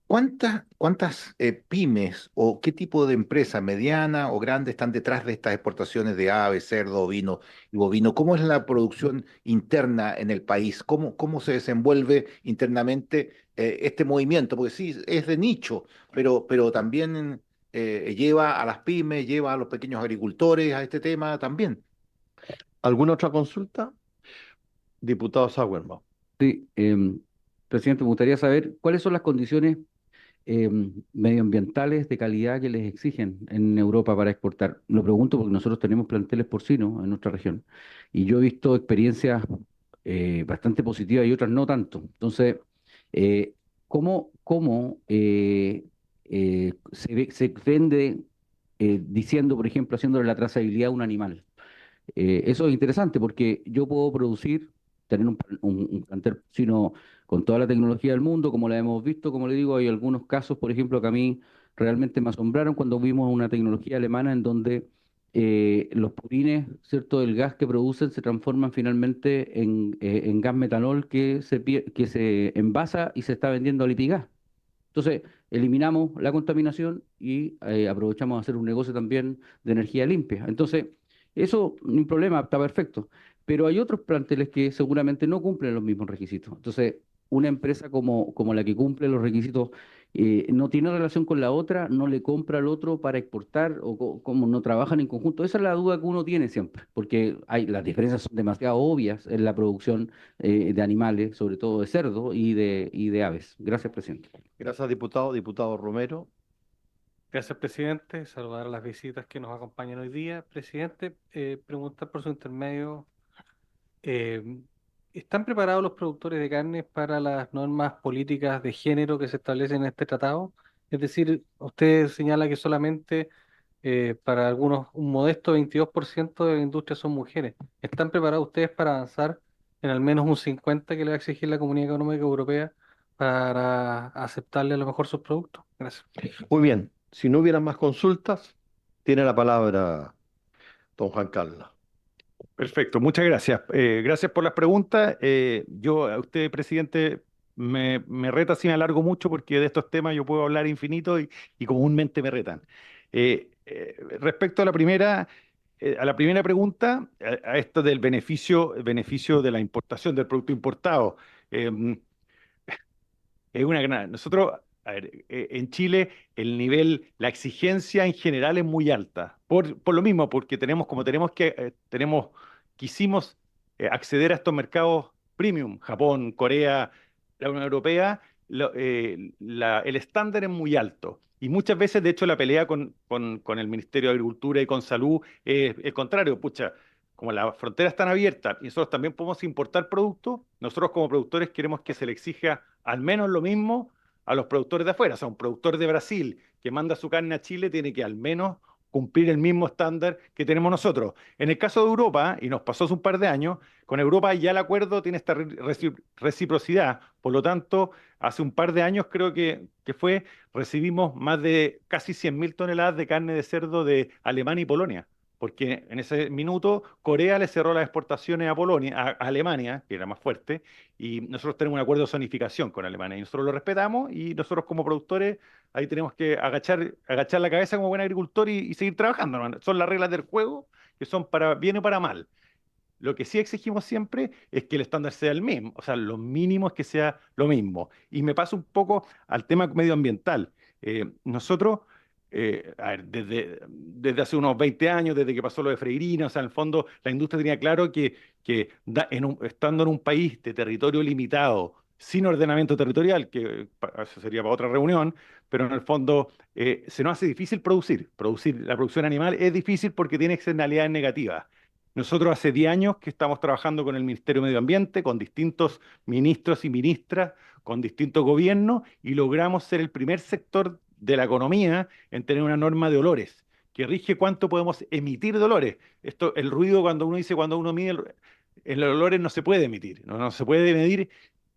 ¿cuántas pymes o qué tipo de empresas, mediana o grande, están detrás de estas exportaciones de aves, cerdo, ovino y bovino? ¿Cómo es la producción interna en el país? ¿Cómo se desenvuelve internamente este movimiento? Porque sí, es de nicho, pero también lleva a las pymes, lleva a los pequeños agricultores a este tema también. ¿Alguna otra consulta? Diputado Sauerman. Sí, presidente, me gustaría saber cuáles son las condiciones medioambientales de calidad que les exigen en Europa para exportar. Lo pregunto porque nosotros tenemos planteles porcinos en nuestra región y yo he visto experiencias bastante positivas y otras no tanto. Entonces, eh, ¿cómo se vende diciendo, por ejemplo, haciéndole la trazabilidad a un animal? Eso es interesante porque yo puedo producir, tener un plantel porcino con toda la tecnología del mundo, como la hemos visto, como le digo, hay algunos casos, por ejemplo, que a mí realmente me asombraron cuando vimos una tecnología alemana en donde los purines, ¿cierto?, del gas que producen se transforman finalmente en gas metanol que se envasa y se está vendiendo a Lipigas. Entonces, eliminamos la contaminación y aprovechamos a hacer un negocio también de energía limpia. Entonces, eso, ni un problema, está perfecto. Pero hay otros planteles que seguramente no cumplen los mismos requisitos. Entonces, una empresa como la que cumple los requisitos no tiene relación con la otra, no le compra al otro para exportar o como no trabajan en conjunto. Esa es la duda que uno tiene siempre, porque las diferencias son demasiado obvias en la producción de animales, sobre todo de cerdo y de aves. Gracias, presidente. Gracias, diputado. Diputado Romero. Gracias, presidente. Saludar a las visitas que nos acompañan hoy día. Presidente, preguntar por su intermedio, eh, ¿están preparados los productores de carne para las normas políticas de género que se establecen en este tratado? Es decir, usted señala que solamente para algunos un modesto 22% de la industria son mujeres. ¿Están preparados ustedes para avanzar en al menos un 50% que le va a exigir la Comunidad Económica Europea para aceptarle a lo mejor sus productos? Gracias. Muy bien. Si no hubieran más consultas, tiene la palabra don Juan Carlos. Perfecto, muchas gracias. Gracias por las preguntas. Yo a usted, presidente, me reta si me alargo mucho porque de estos temas yo puedo hablar infinito y comúnmente me retan. Respecto a la primera pregunta, a esto del beneficio de la importación del producto importado. Es una gran. Nosotros, a ver, en Chile la exigencia en general es muy alta. Por lo mismo, porque quisimos acceder a estos mercados premium, Japón, Corea, la Unión Europea, el estándar es muy alto. Y muchas veces, de hecho, la pelea con el Ministerio de Agricultura y con Salud es el contrario. Pucha, como las fronteras están abiertas y nosotros también podemos importar productos, nosotros como productores queremos que se le exija al menos lo mismo a los productores de afuera. O sea, un productor de Brasil que manda su carne a Chile tiene que al menos cumplir el mismo estándar que tenemos nosotros. En el caso de Europa, y nos pasó hace un par de años, con Europa ya el acuerdo tiene esta reciprocidad. Por lo tanto, hace un par de años recibimos más de casi 100.000 toneladas de carne de cerdo de Alemania y Polonia, porque en ese minuto Corea le cerró las exportaciones a Polonia, a Alemania, que era más fuerte, y nosotros tenemos un acuerdo de zonificación con Alemania, y nosotros lo respetamos, y nosotros como productores ahí tenemos que agachar la cabeza como buen agricultor y seguir trabajando, ¿no? Son las reglas del juego, que son para bien o para mal. Lo que sí exigimos siempre es que el estándar sea el mismo, o sea, lo mínimo es que sea lo mismo. Y me paso un poco al tema medioambiental. Nosotros, a ver, desde hace unos 20 años, desde que pasó lo de Freirina, o sea, en el fondo la industria tenía claro que estando en un país de territorio limitado, sin ordenamiento territorial, eso sería para otra reunión, pero en el fondo se nos hace difícil producir. La producción animal es difícil porque tiene externalidades negativas. Nosotros hace 10 años que estamos trabajando con el Ministerio de Medio Ambiente, con distintos ministros y ministras, con distintos gobiernos, y logramos ser el primer sector de la economía en tener una norma de olores que rige cuánto podemos emitir de olores. Esto, el ruido, cuando uno dice, cuando uno mide el olores no se puede emitir, no se puede medir,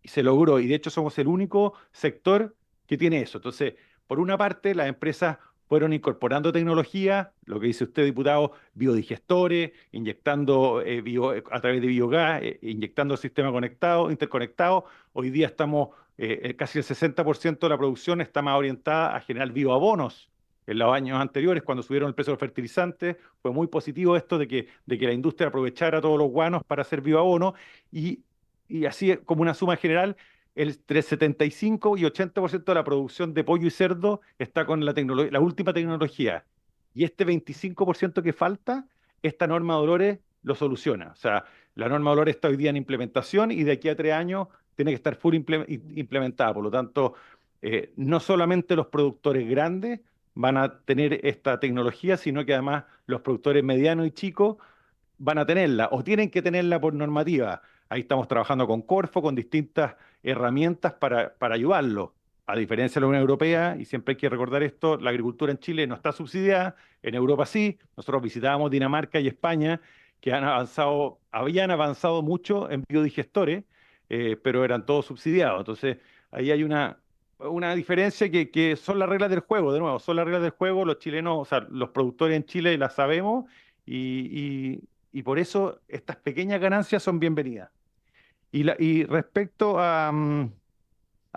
y se logró. Y de hecho somos el único sector que tiene eso. Entonces, por una parte, las empresas fueron incorporando tecnología, lo que dice usted, diputado, biodigestores, inyectando a través de biogás, inyectando el sistema conectado, interconectado. Hoy día estamos, casi el 60% de la producción está más orientada a generar bioabonos. En los años anteriores, cuando subieron el precio de los fertilizantes, fue muy positivo esto de que la industria aprovechara todos los guanos para hacer bioabonos, y, y así como una suma general, entre 75 y 80% de la producción de pollo y cerdo está con la última tecnología. Y este 25% que falta, esta norma de olores lo soluciona. O sea, la norma de olores está hoy día en implementación y de aquí a 3 años tiene que estar full implementada. Por lo tanto, no solamente los productores grandes van a tener esta tecnología, sino que además los productores medianos y chicos van a tenerla o tienen que tenerla por normativa. Ahí estamos trabajando con Corfo, con distintas herramientas para ayudarlo. A diferencia de la Unión Europea, y siempre hay que recordar esto, la agricultura en Chile no está subsidiada, en Europa sí. Nosotros visitábamos Dinamarca y España, que habían avanzado mucho en biodigestores, pero eran todos subsidiados. Entonces, ahí hay una diferencia que son las reglas del juego, de nuevo, son las reglas del juego. Los chilenos, o sea, los productores en Chile las sabemos, y por eso estas pequeñas ganancias son bienvenidas. Y respecto a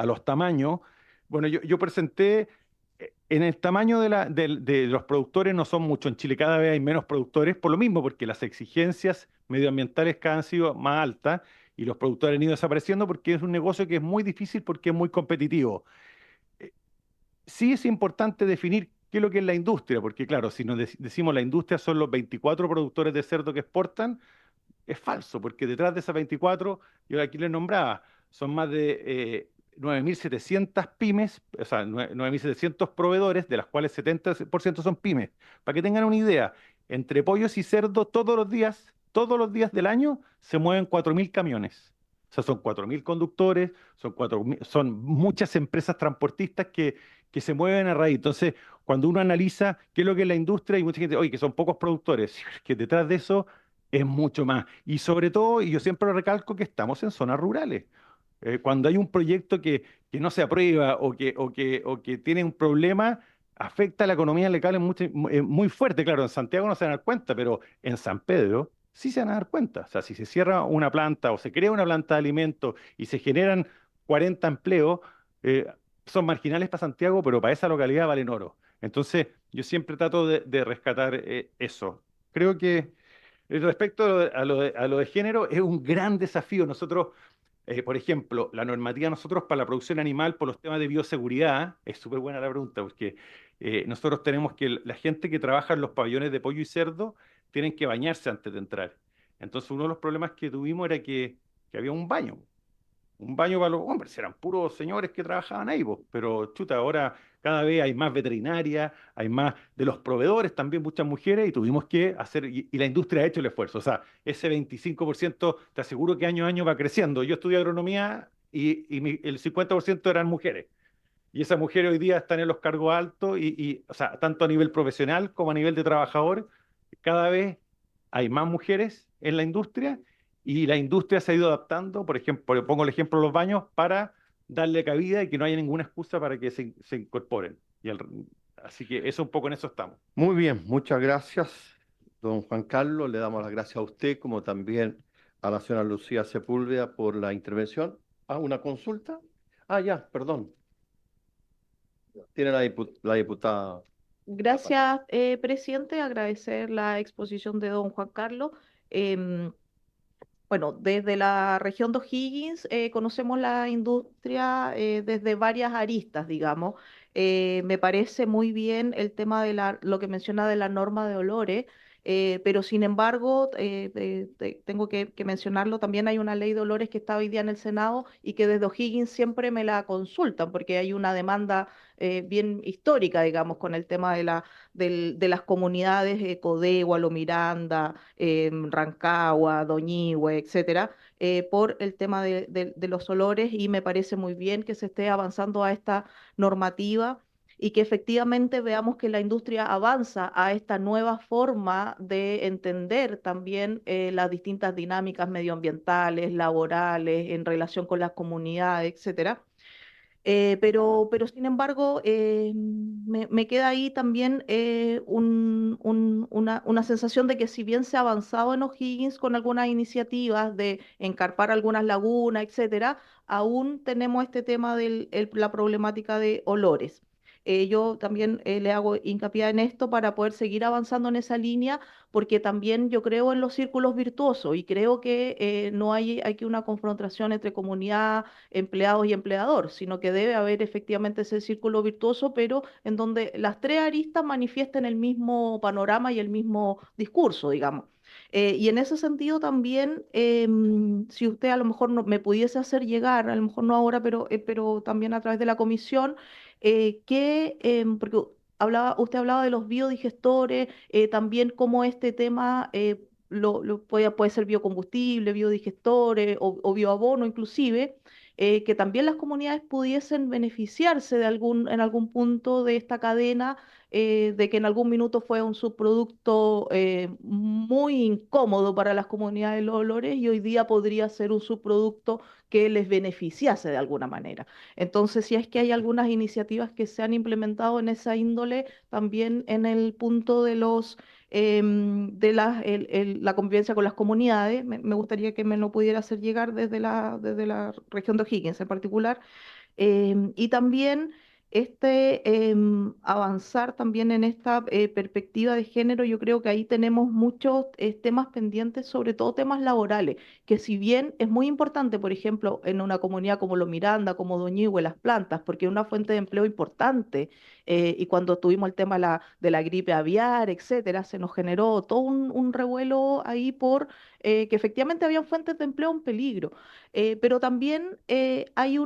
los tamaños, bueno, yo presenté, en el tamaño de los productores no son muchos. En Chile cada vez hay menos productores, por lo mismo, porque las exigencias medioambientales cada vez han sido más altas y los productores han ido desapareciendo porque es un negocio que es muy difícil porque es muy competitivo. Sí es importante definir qué es lo que es la industria, porque claro, si nos decimos la industria son los 24 productores de cerdo que exportan, es falso, porque detrás de esas 24, yo aquí les nombraba, son más de 9.700 pymes, o sea, 9.700 proveedores, de las cuales 70% son pymes. Para que tengan una idea, entre pollos y cerdo, todos los días del año, se mueven 4.000 camiones. O sea, son 4.000 conductores, son muchas empresas transportistas que se mueven a raíz. Entonces, cuando uno analiza qué es lo que es la industria, hay mucha gente, oye, que son pocos productores, que detrás de eso es mucho más. Y sobre todo, y yo siempre lo recalco, que estamos en zonas rurales. Cuando hay un proyecto que no se aprueba o que tiene un problema, afecta a la economía local muy fuerte. Claro, en Santiago no se van a dar cuenta, pero en San Pedro sí se van a dar cuenta. O sea, si se cierra una planta o se crea una planta de alimentos y se generan 40 empleos, eh, son marginales para Santiago, pero para esa localidad valen oro. Entonces, yo siempre trato de rescatar eso. Creo que respecto a lo de género, es un gran desafío. Nosotros, por ejemplo, la normativa nosotros para la producción animal por los temas de bioseguridad, es súper buena la pregunta, porque nosotros tenemos que la gente que trabaja en los pabellones de pollo y cerdo tienen que bañarse antes de entrar. Entonces uno de los problemas que tuvimos era que había un baño para los hombres, eran puros señores que trabajaban ahí, po. Pero chuta, ahora cada vez hay más veterinarias, hay más de los proveedores, también muchas mujeres, y tuvimos que hacer, y la industria ha hecho el esfuerzo. O sea, ese 25% te aseguro que año a año va creciendo. Yo estudié agronomía y el 50% eran mujeres. Y esas mujeres hoy día están en los cargos altos o sea, tanto a nivel profesional como a nivel de trabajador, cada vez hay más mujeres en la industria y la industria se ha ido adaptando. Por ejemplo, pongo el ejemplo de los baños para darle cabida y que no haya ninguna excusa para que se incorporen. Así que eso un poco en eso estamos. Muy bien, muchas gracias, don Juan Carlos. Le damos las gracias a usted, como también a la señora Lucía Sepúlveda por la intervención. ¿Una consulta? Ya, perdón. Tiene la diputada. Gracias, presidente. Agradecer la exposición de don Juan Carlos. Em, bueno, desde la región de O'Higgins conocemos la industria desde varias aristas, digamos. Me parece muy bien el tema de lo que menciona de la norma de olores, pero sin embargo, tengo que mencionarlo, también hay una ley de olores que está hoy día en el Senado y que desde O'Higgins siempre me la consultan porque hay una demanda bien histórica, digamos, con el tema de las comunidades Codé, Gualo Miranda, Rancagua, Doñihue, etcétera, por el tema de los olores, y me parece muy bien que se esté avanzando a esta normativa. y que efectivamente veamos que la industria avanza a esta nueva forma de entender también las distintas dinámicas medioambientales, laborales, en relación con las comunidades, etcétera. Pero sin embargo, me queda ahí también una sensación de que si bien se ha avanzado en O'Higgins con algunas iniciativas de encarpar algunas lagunas, etcétera, aún tenemos este tema de la problemática de olores. Yo también le hago hincapié en esto para poder seguir avanzando en esa línea, porque también yo creo en los círculos virtuosos y creo que no hay que una confrontación entre comunidad, empleados y empleador, sino que debe haber efectivamente ese círculo virtuoso, pero en donde las tres aristas manifiesten el mismo panorama y el mismo discurso, digamos. Y en ese sentido también, si usted a lo mejor me pudiese hacer llegar, a lo mejor no ahora, pero también a través de la comisión, porque usted hablaba de los biodigestores, también cómo este tema puede ser biocombustible, biodigestores o bioabono inclusive, que también las comunidades pudiesen beneficiarse en algún punto de esta cadena, de que en algún minuto fue un subproducto muy incómodo para las comunidades los olores y hoy día podría ser un subproducto que les beneficiase de alguna manera. Entonces, si es que hay algunas iniciativas que se han implementado en esa índole, también en el punto de la convivencia con las comunidades, me gustaría que me lo pudiera hacer llegar desde la región de O'Higgins en particular. Y también avanzar también en esta perspectiva de género, yo creo que ahí tenemos muchos temas pendientes, sobre todo temas laborales, que si bien es muy importante, por ejemplo, en una comunidad como Lo Miranda, como Doñihue, Las Plantas, porque es una fuente de empleo importante, y cuando tuvimos el tema de la gripe aviar, etcétera, se nos generó todo un revuelo ahí que efectivamente habían fuentes de empleo en peligro. Pero también hay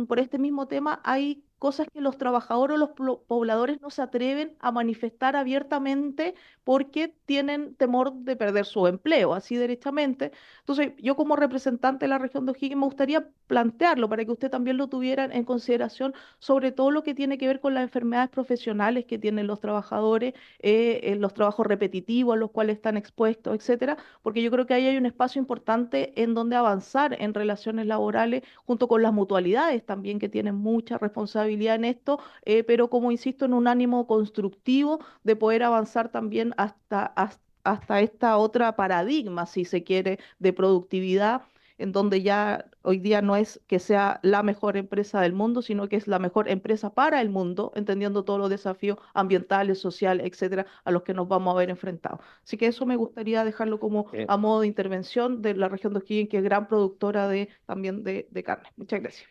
por este mismo tema, hay cosas que los trabajadores o los pobladores no se atreven a manifestar abiertamente porque tienen temor de perder su empleo, así derechamente. Entonces, yo como representante de la región de O'Higgins me gustaría plantearlo para que usted también lo tuviera en consideración, sobre todo lo que tiene que ver con las enfermedades profesionales que tienen los trabajadores, en los trabajos repetitivos a los cuales están expuestos, etcétera, porque yo creo que ahí hay un espacio importante en donde avanzar en relaciones laborales, junto con las mutualidades también, que tienen mucha responsabilidad en esto, pero como insisto, en un ánimo constructivo de poder avanzar también hasta esta otra paradigma, si se quiere, de productividad, en donde ya hoy día no es que sea la mejor empresa del mundo, sino que es la mejor empresa para el mundo, entendiendo todos los desafíos ambientales, sociales, etcétera, a los que nos vamos a ver enfrentados. Así que eso me gustaría dejarlo como a modo de intervención de la región de O'Higgins, que es gran productora también de carne. Muchas gracias.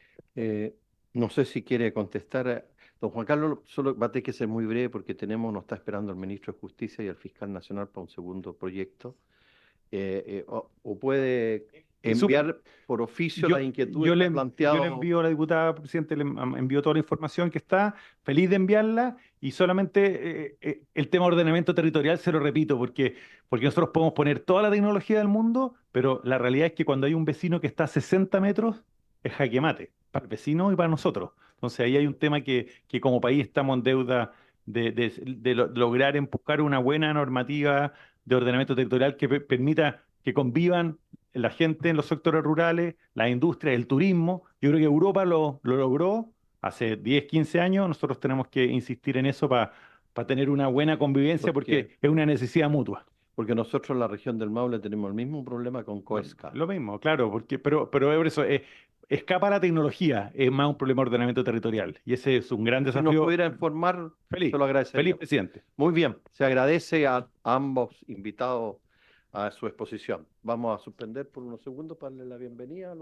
No sé si quiere contestar. Don Juan Carlos, solo va a tener que ser muy breve porque nos está esperando el ministro de Justicia y el fiscal nacional para un segundo proyecto. O puede enviar por oficio las inquietudes Yo que ha le planteado. envío a la diputada presidente, le envío toda la información que está, feliz de enviarla, y solamente el tema de ordenamiento territorial se lo repito, porque nosotros podemos poner toda la tecnología del mundo, pero la realidad es que cuando hay un vecino que está a 60 metros, es jaque mate, para el vecino y para nosotros. Entonces ahí hay un tema que como país estamos en deuda de lograr empujar una buena normativa de ordenamiento territorial que permita que convivan la gente en los sectores rurales, la industria, el turismo. Yo creo que Europa lo logró hace 10, 15 años. Nosotros tenemos que insistir en eso para tener una buena convivencia, porque es una necesidad mutua. Porque nosotros en la región del Maule tenemos el mismo problema con Coesca. Lo mismo, claro, pero por eso escapa la tecnología, es más un problema de ordenamiento territorial. Y ese es un gran Si desafío. nos pudiera informar, Feliz, se lo agradecería. feliz presidente. Muy bien, se agradece a ambos invitados a su exposición. Vamos a suspender por unos segundos para darle la bienvenida.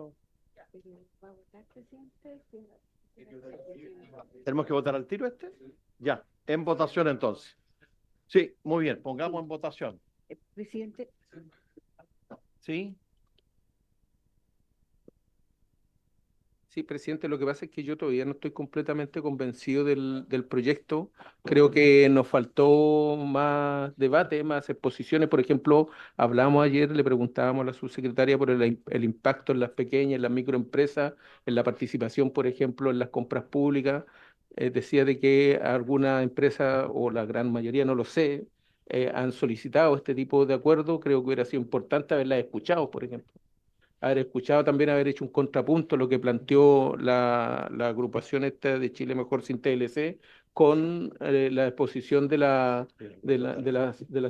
¿Tenemos que votar al tiro este? Ya, en votación entonces. Sí, muy bien, pongamos en votación. Presidente. ¿Sí? Sí, presidente, lo que pasa es que yo todavía no estoy completamente convencido del proyecto. Creo que nos faltó más debate, más exposiciones. Por ejemplo, hablábamos ayer, le preguntábamos a la subsecretaria por el impacto en las pequeñas, en las microempresas, en la participación, por ejemplo, en las compras públicas. decía de que alguna empresa o la gran mayoría, no lo sé, han solicitado este tipo de acuerdo. Creo que hubiera sido importante haberlas escuchado, por ejemplo. Haber escuchado también, haber hecho un contrapunto a lo que planteó la agrupación esta de Chile Mejor sin TLC con la exposición de la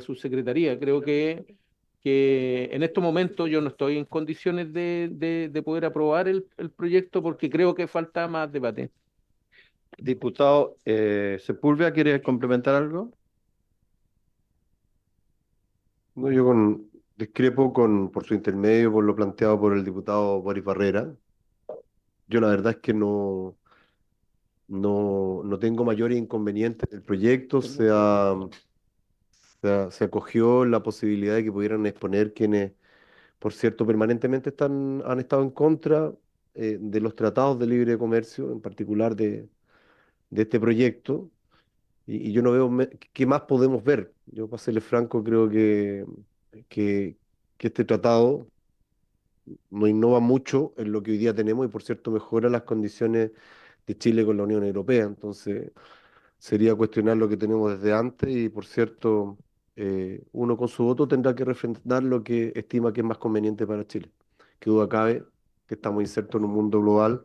subsecretaría. Creo que en estos momentos yo no estoy en condiciones de poder aprobar el proyecto porque creo que falta más debate. Diputado Sepúlveda, ¿quiere complementar algo? No, discrepo por su intermedio, por lo planteado por el diputado Boris Barrera. Yo la verdad es que no tengo mayores inconvenientes. El proyecto se acogió la posibilidad de que pudieran exponer quienes, por cierto, permanentemente han estado en contra de los tratados de libre comercio, en particular de este proyecto. Y yo no veo qué más podemos ver. Yo, para serle franco, creo que, que este tratado no innova mucho en lo que hoy día tenemos y, por cierto, mejora las condiciones de Chile con la Unión Europea. Entonces, sería cuestionar lo que tenemos desde antes y, por cierto, uno con su voto tendrá que refrendar lo que estima que es más conveniente para Chile. Que duda cabe que estamos insertos en un mundo global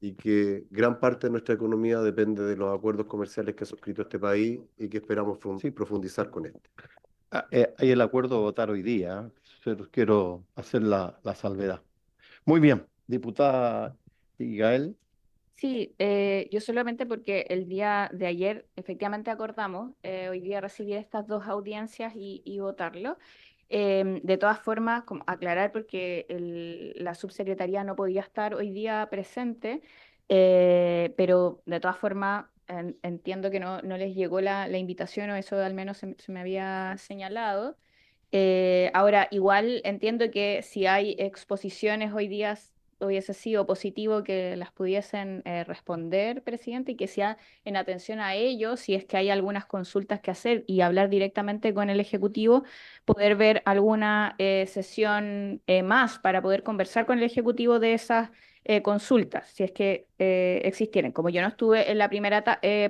y que gran parte de nuestra economía depende de los acuerdos comerciales que ha suscrito este país y que esperamos profundizar con este. Hay el acuerdo de votar hoy día, ¿eh? Pero quiero hacer la salvedad. Muy bien, diputada Igael. Sí, yo solamente porque el día de ayer efectivamente acordamos hoy día recibir estas dos audiencias y votarlo. De todas formas, como aclarar porque la subsecretaría no podía estar hoy día presente, pero de todas formas entiendo que no les llegó la invitación o eso al menos se me había señalado. Ahora, igual entiendo que si hay exposiciones hoy día hubiese sido positivo que las pudiesen responder, presidente, y que sea en atención a ellos, si es que hay algunas consultas que hacer y hablar directamente con el Ejecutivo, poder ver alguna sesión más para poder conversar con el Ejecutivo de esas consultas, si es que existieran. Como yo no estuve en la primera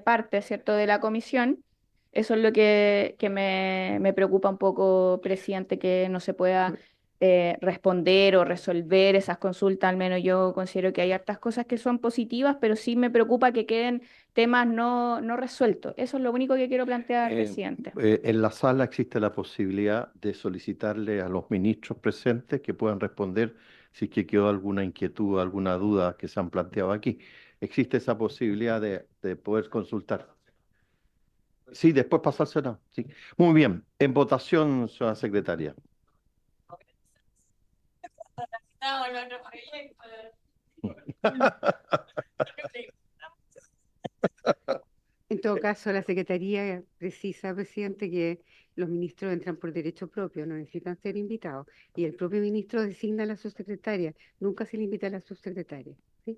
parte, ¿cierto?, de la comisión. Eso es lo que me preocupa un poco, presidente, que no se pueda responder o resolver esas consultas. Al menos yo considero que hay hartas cosas que son positivas, pero sí me preocupa que queden temas no resueltos. Eso es lo único que quiero plantear, presidente. En la sala existe la posibilidad de solicitarle a los ministros presentes que puedan responder si es que quedó alguna inquietud, alguna duda que se han planteado aquí. Existe esa posibilidad de poder consultar. Sí, después pasársela. Sí. Muy bien. En votación, señora secretaria. En todo caso, la Secretaría precisa, presidente, que los ministros entran por derecho propio, no necesitan ser invitados. Y el propio ministro designa a la subsecretaria, nunca se le invita a la subsecretaria. ¿Sí?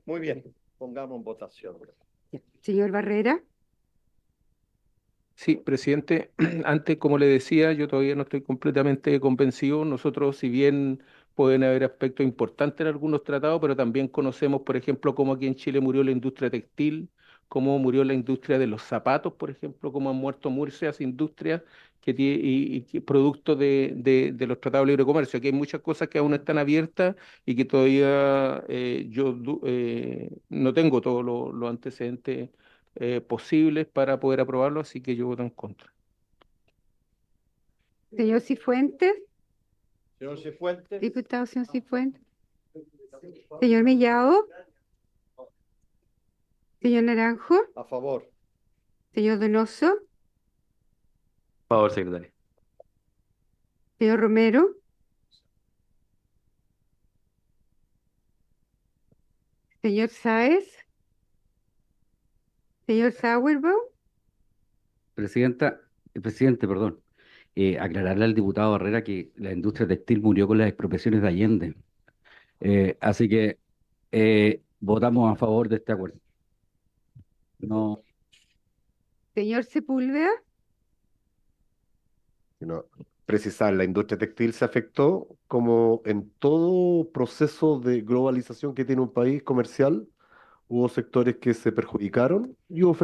Muy bien. Pongamos en votación. Ya. Señor Barrera. Sí, presidente, antes, como le decía, yo todavía no estoy completamente convencido. Nosotros, si bien pueden haber aspectos importantes en algunos tratados, pero también conocemos, por ejemplo, cómo aquí en Chile murió la industria textil, cómo murió la industria de los zapatos, por ejemplo, cómo han muerto muchas industrias y producto de los tratados de libre comercio. Aquí hay muchas cosas que aún están abiertas y que todavía no tengo todos los antecedentes posibles para poder aprobarlo, así que yo voto en contra. Señor Cifuentes. Señor Cifuentes. Diputado, señor Cifuentes. Señor Mellado. Señor Naranjo. A favor. Señor Donoso. A favor, secretaria. Señor Romero. Señor Sáez. Señor Sauerbaum. Presidente, perdón. Aclararle al diputado Barrera que la industria textil murió con las expropiaciones de Allende. Así que votamos a favor de este acuerdo. No. Señor Sepúlveda. Sino precisar, la industria textil se afectó como en todo proceso de globalización que tiene un país comercial, Hubo sectores que se perjudicaron y hubo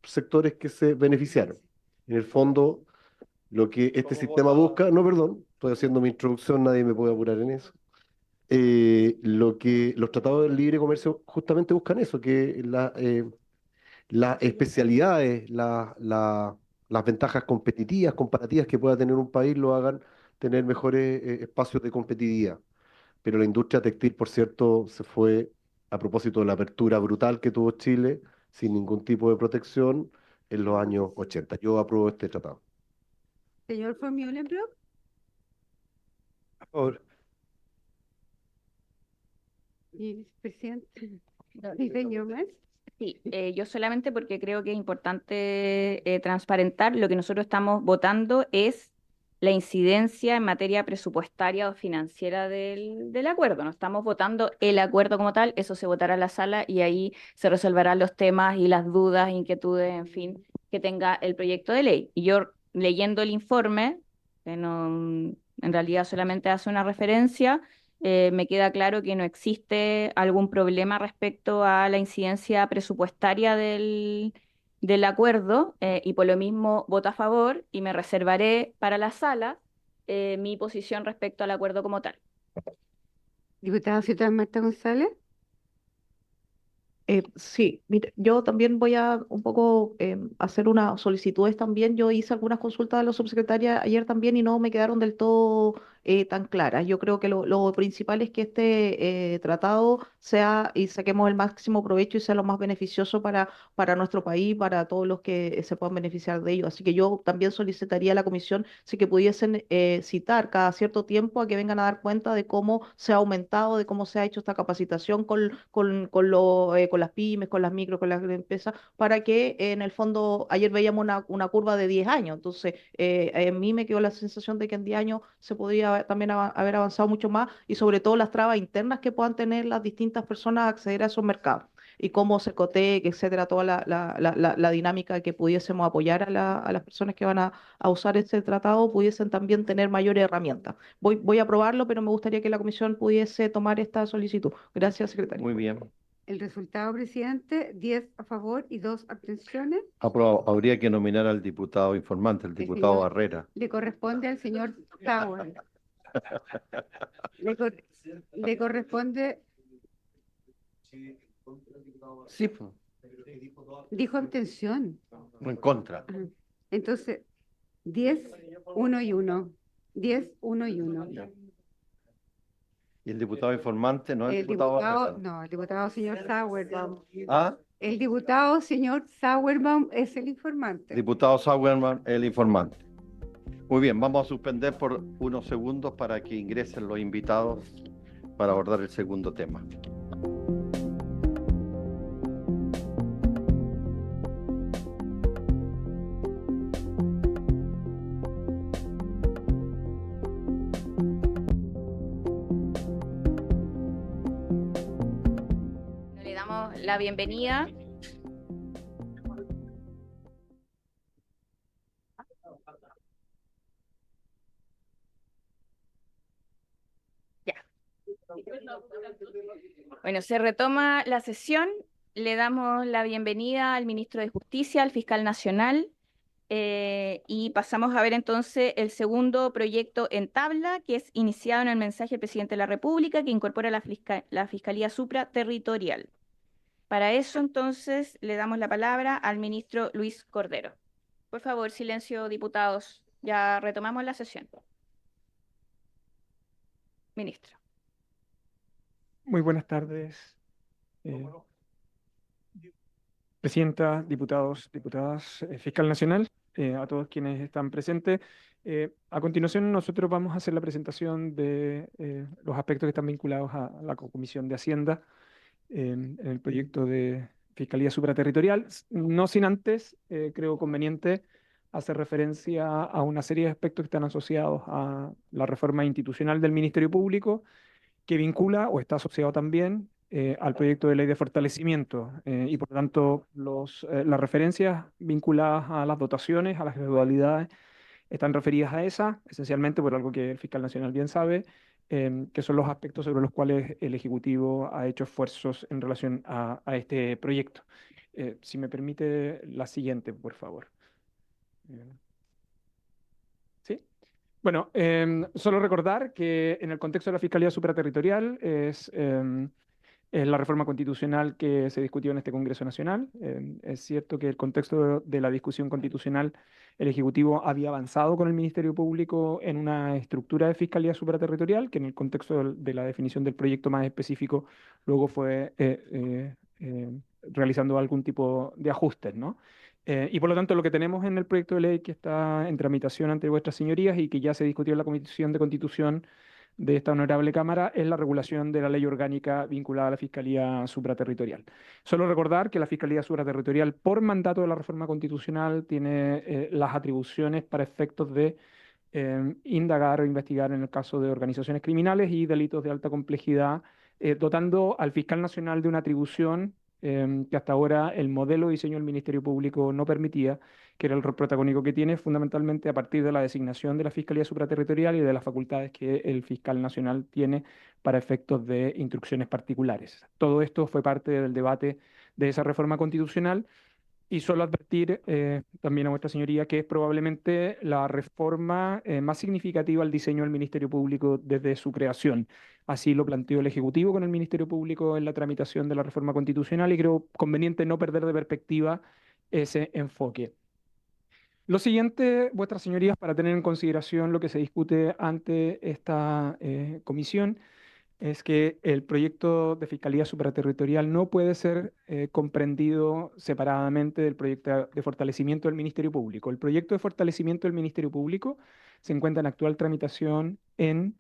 sectores que se beneficiaron. En el fondo, lo que este sistema busca, no, perdón, estoy haciendo mi introducción, nadie me puede apurar en eso. Lo que los tratados de libre comercio justamente buscan eso, que las especialidades, las ventajas competitivas, comparativas que pueda tener un país lo hagan tener mejores espacios de competitividad. Pero la industria textil, por cierto, se fue a propósito de la apertura brutal que tuvo Chile, sin ningún tipo de protección, en los años 80. Yo apruebo este tratado. Señor von Mühlenbrock. A favor. Y presidente. ¿Y señor más? Sí, yo solamente porque creo que es importante transparentar, lo que nosotros estamos votando es la incidencia en materia presupuestaria o financiera del acuerdo. No estamos votando el acuerdo como tal, eso se votará en la sala y ahí se resolverán los temas y las dudas, inquietudes, en fin, que tenga el proyecto de ley. Y yo leyendo el informe, que no, en realidad solamente hace una referencia, me queda claro que no existe algún problema respecto a la incidencia presupuestaria del acuerdo y por lo mismo voto a favor y me reservaré para la sala mi posición respecto al acuerdo como tal. Diputada Ciudad Marta González. Sí, mire, yo también voy a un poco hacer unas solicitudes también. Yo hice algunas consultas a la subsecretaria ayer también y no me quedaron del todo tan claras. Yo creo que lo principal es que este tratado sea y saquemos el máximo provecho y sea lo más beneficioso para nuestro país, para todos los que se puedan beneficiar de ello. Así que yo también solicitaría a la comisión si que pudiesen citar cada cierto tiempo a que vengan a dar cuenta de cómo se ha aumentado, de cómo se ha hecho esta capacitación con las pymes, con las micro, con las empresas, para que en el fondo, ayer veíamos una curva de 10 años, entonces a mí me quedó la sensación de que en 10 años se podría también haber avanzado mucho más y sobre todo las trabas internas que puedan tener las distintas personas a acceder a esos mercados y cómo se cotee, etcétera, toda la dinámica que pudiésemos apoyar a las personas que van a usar este tratado, pudiesen también tener mayores herramientas. Voy a aprobarlo, pero me gustaría que la comisión pudiese tomar esta solicitud. Gracias, secretario. Muy bien. El resultado, presidente, 10 a favor y 2 abstenciones. Aprobado. Habría que nominar al diputado informante, el El diputado señor Barrera. le corresponde al señor Sauer. Le corresponde, Sí, pues, dijo abstención. en contra. Ajá. Entonces, 10, 1 y 1. 10, 1 y 1. Y el diputado informante no es el El diputado diputado, Barrera. no, el diputado señor Sauerbaum. Ah, El diputado señor Sauerbaum es el informante. diputado Sauerman, el informante. Muy bien, vamos a suspender por unos segundos para que ingresen los invitados para abordar el segundo tema. Le damos la bienvenida. Ya. Bueno, se retoma la sesión. Le damos la bienvenida al ministro de Justicia, al fiscal nacional, y pasamos a ver entonces el segundo proyecto en tabla, que es iniciado en el mensaje del presidente de la República, que incorpora la Fiscalía Supraterritorial. Para eso, entonces, le damos la palabra al ministro Luis Cordero. Por favor, silencio, diputados. Ya retomamos la sesión. Ministro. Muy buenas tardes, presidenta, diputados, diputadas, fiscal nacional, a todos quienes están presentes. A continuación, nosotros vamos a hacer la presentación de los aspectos que están vinculados a la Comisión de Hacienda en el proyecto de Fiscalía Supraterritorial. No sin antes, creo conveniente hacer referencia a una serie de aspectos que están asociados a la reforma institucional del Ministerio Público, que vincula o está asociado también al proyecto de ley de fortalecimiento y por lo tanto las referencias vinculadas a las dotaciones, a las gradualidades, están referidas a esa, esencialmente por algo que el fiscal nacional bien sabe, que son los aspectos sobre los cuales el Ejecutivo ha hecho esfuerzos en relación a este proyecto. Si me permite la siguiente, por favor. ¿Sí? Bueno, solo recordar que en el contexto de la Fiscalía Supraterritorial es la reforma constitucional que se discutió en este Congreso Nacional. Es cierto que el contexto de la discusión constitucional, el Ejecutivo había avanzado con el Ministerio Público en una estructura de Fiscalía Supraterritorial, que en el contexto de la definición del proyecto más específico, luego fue realizando algún tipo de ajustes, ¿no? Y por lo tanto, lo que tenemos en el proyecto de ley que está en tramitación ante vuestras señorías y que ya se discutió en la Comisión de Constitución de esta honorable Cámara es la regulación de la ley orgánica vinculada a la Fiscalía Supraterritorial. Solo recordar que la Fiscalía Supraterritorial, por mandato de la reforma constitucional, tiene las atribuciones para efectos de indagar o investigar en el caso de organizaciones criminales y delitos de alta complejidad, dotando al fiscal nacional de una atribución que hasta ahora el modelo de diseño del Ministerio Público no permitía, que era el rol protagónico que tiene, fundamentalmente a partir de la designación de la Fiscalía Supraterritorial y de las facultades que el fiscal nacional tiene para efectos de instrucciones particulares. Todo esto fue parte del debate de esa reforma constitucional. Y solo advertir también a vuestra señoría que es probablemente la reforma más significativa al diseño del Ministerio Público desde su creación. Así lo planteó el Ejecutivo con el Ministerio Público en la tramitación de la reforma constitucional y creo conveniente no perder de perspectiva ese enfoque. Lo siguiente, vuestras señorías, para tener en consideración lo que se discute ante esta comisión, es que el proyecto de Fiscalía Supraterritorial no puede ser comprendido separadamente del proyecto de fortalecimiento del Ministerio Público. El proyecto de fortalecimiento del Ministerio Público se encuentra en actual tramitación en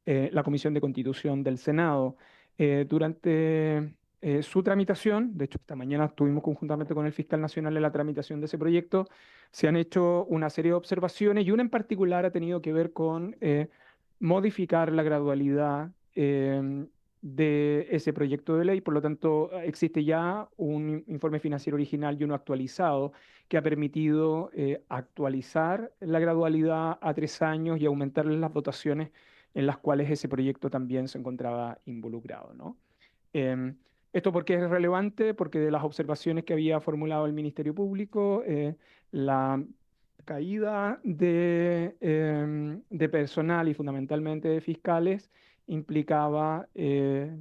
la Comisión de Constitución del Senado. Durante su tramitación, de hecho esta mañana estuvimos conjuntamente con el fiscal nacional en la tramitación de ese proyecto, se han hecho una serie de observaciones y una en particular ha tenido que ver con modificar la gradualidad de ese proyecto de ley. Por lo tanto, existe ya un informe financiero original y uno actualizado que ha permitido actualizar la gradualidad a 3 años y aumentar las dotaciones en las cuales ese proyecto también se encontraba involucrado, ¿no? ¿Esto por qué es relevante? Porque de las observaciones que había formulado el Ministerio Público, la caída de personal y fundamentalmente de fiscales implicaba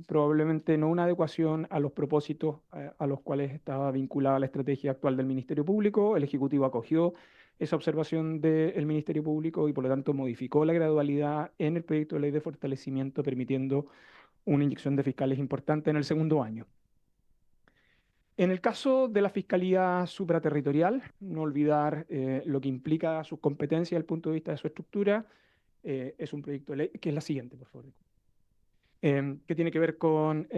probablemente no una adecuación a los propósitos a los cuales estaba vinculada la estrategia actual del Ministerio Público. El Ejecutivo acogió esa observación del Ministerio Público y por lo tanto modificó la gradualidad en el proyecto de ley de fortalecimiento, permitiendo una inyección de fiscales importante en el segundo año. En el caso de la Fiscalía Supraterritorial, no olvidar lo que implica sus competencias desde el punto de vista de su estructura, es un proyecto de ley, que es la siguiente, por favor. Que tiene que ver con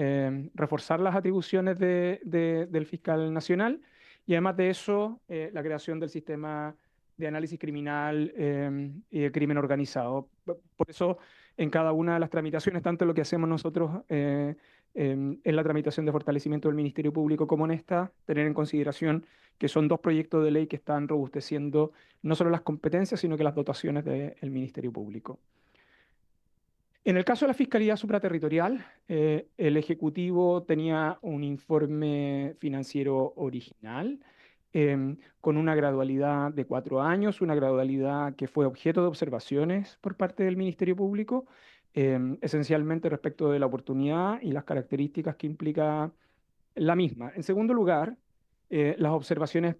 reforzar las atribuciones del fiscal nacional y además de eso, la creación del sistema de análisis criminal y de crimen organizado. Por eso, en cada una de las tramitaciones, tanto lo que hacemos nosotros en la tramitación de fortalecimiento del Ministerio Público como en esta, tener en consideración que son 2 proyectos de ley que están robusteciendo no solo las competencias, sino que las dotaciones del Ministerio Público. En el caso de la Fiscalía Supraterritorial, el Ejecutivo tenía un informe financiero original con una gradualidad de 4 años, una gradualidad que fue objeto de observaciones por parte del Ministerio Público, esencialmente respecto de la oportunidad y las características que implica la misma. En segundo lugar, las observaciones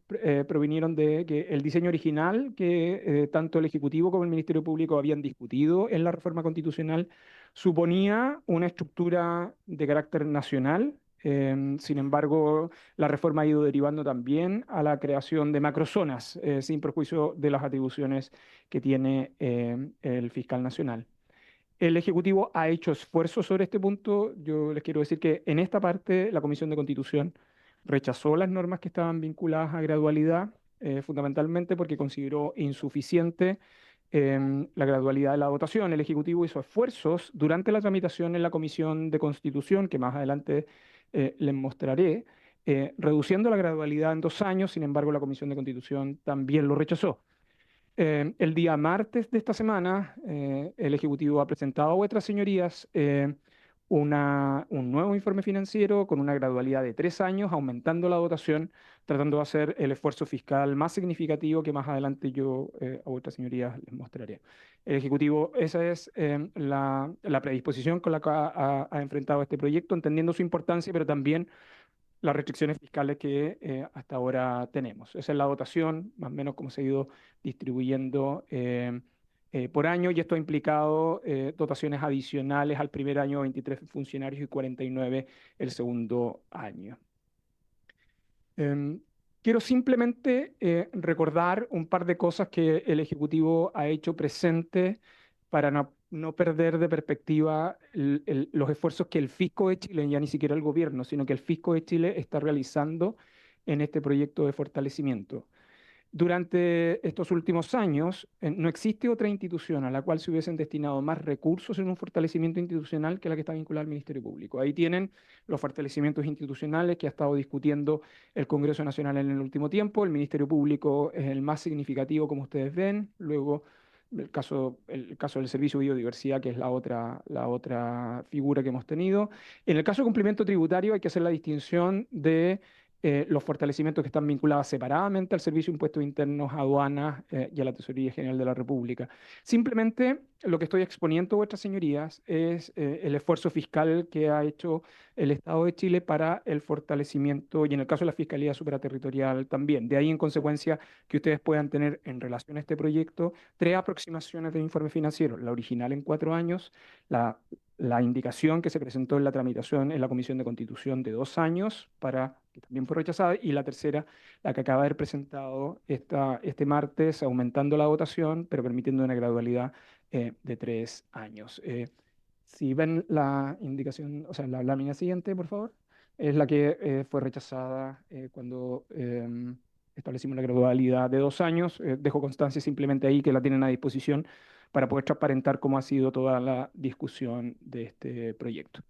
provinieron de que el diseño original que tanto el Ejecutivo como el Ministerio Público habían discutido en la reforma constitucional suponía una estructura de carácter nacional. Sin embargo, la reforma ha ido derivando también a la creación de macrozonas, sin perjuicio de las atribuciones que tiene el fiscal nacional. El Ejecutivo ha hecho esfuerzos sobre este punto. Yo les quiero decir que en esta parte la Comisión de Constitución rechazó las normas que estaban vinculadas a gradualidad, fundamentalmente porque consideró insuficiente la gradualidad de la votación. El Ejecutivo hizo esfuerzos durante la tramitación en la Comisión de Constitución, que más adelante les mostraré, reduciendo la gradualidad en 2 años. Sin embargo, la Comisión de Constitución también lo rechazó. El día martes de esta semana, el Ejecutivo ha presentado a vuestras señorías un nuevo informe financiero con una gradualidad de 3 años, aumentando la dotación, tratando de hacer el esfuerzo fiscal más significativo que más adelante yo a vuestras señorías les mostraré. El Ejecutivo, esa es la predisposición con la que ha enfrentado este proyecto, entendiendo su importancia, pero también las restricciones fiscales que hasta ahora tenemos. Esa es la dotación, más o menos como se ha ido distribuyendo por año, y esto ha implicado dotaciones adicionales al primer año, 23 funcionarios y 49 el segundo año. Quiero simplemente recordar un par de cosas que el Ejecutivo ha hecho presente para no perder de perspectiva los esfuerzos que el Fisco de Chile, ya ni siquiera el gobierno, sino que el Fisco de Chile está realizando en este proyecto de fortalecimiento. Durante estos últimos años, no existe otra institución a la cual se hubiesen destinado más recursos en un fortalecimiento institucional que la que está vinculada al Ministerio Público. Ahí tienen los fortalecimientos institucionales que ha estado discutiendo el Congreso Nacional en el último tiempo. El Ministerio Público es el más significativo, como ustedes ven. Luego, el caso del Servicio de Biodiversidad, que es la otra figura que hemos tenido. En el caso de cumplimiento tributario hay que hacer la distinción de los fortalecimientos que están vinculados separadamente al Servicio de Impuestos Internos, aduanas y a la Tesorería General de la República. Simplemente lo que estoy exponiendo, vuestras señorías, es el esfuerzo fiscal que ha hecho el Estado de Chile para el fortalecimiento, y en el caso de la Fiscalía Supraterritorial también. De ahí, en consecuencia, que ustedes puedan tener en relación a este proyecto 3 aproximaciones de informe financiero: la original en 4 años, la indicación que se presentó en la tramitación en la Comisión de Constitución de 2 años, que también fue rechazada, y la tercera, la que acaba de haber presentado este martes, aumentando la dotación, pero permitiendo una gradualidad de 3 años. Si ven la indicación, o sea, la lámina siguiente, por favor, es la que fue rechazada cuando establecimos la gradualidad de 2 años. Dejo constancia simplemente ahí que la tienen a disposición para poder transparentar cómo ha sido toda la discusión de este proyecto.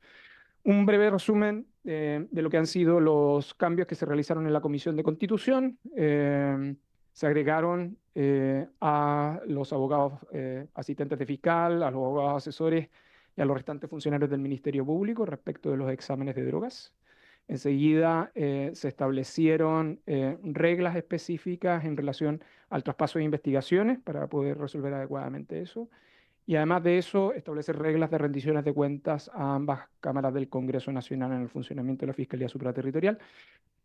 Un breve resumen de lo que han sido los cambios que se realizaron en la Comisión de Constitución. Se agregaron a los abogados asistentes de fiscal, a los abogados asesores y a los restantes funcionarios del Ministerio Público respecto de los exámenes de drogas. Enseguida se establecieron reglas específicas en relación al traspaso de investigaciones para poder resolver adecuadamente eso. Y además de eso, establecer reglas de rendiciones de cuentas a ambas cámaras del Congreso Nacional en el funcionamiento de la Fiscalía Supraterritorial.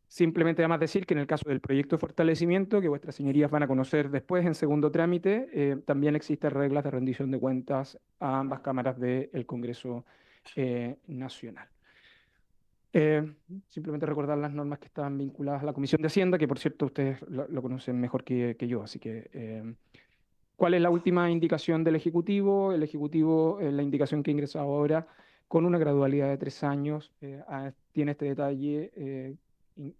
Simplemente además decir que en el caso del proyecto de fortalecimiento, que vuestras señorías van a conocer después en segundo trámite, también existen reglas de rendición de cuentas a ambas cámaras del Congreso Nacional. Simplemente recordar las normas que están vinculadas a la Comisión de Hacienda, que por cierto ustedes lo conocen mejor que yo, así que... ¿Cuál es la última indicación del Ejecutivo? El Ejecutivo, la indicación que ha ingresado ahora, con una gradualidad de 3 años, tiene este detalle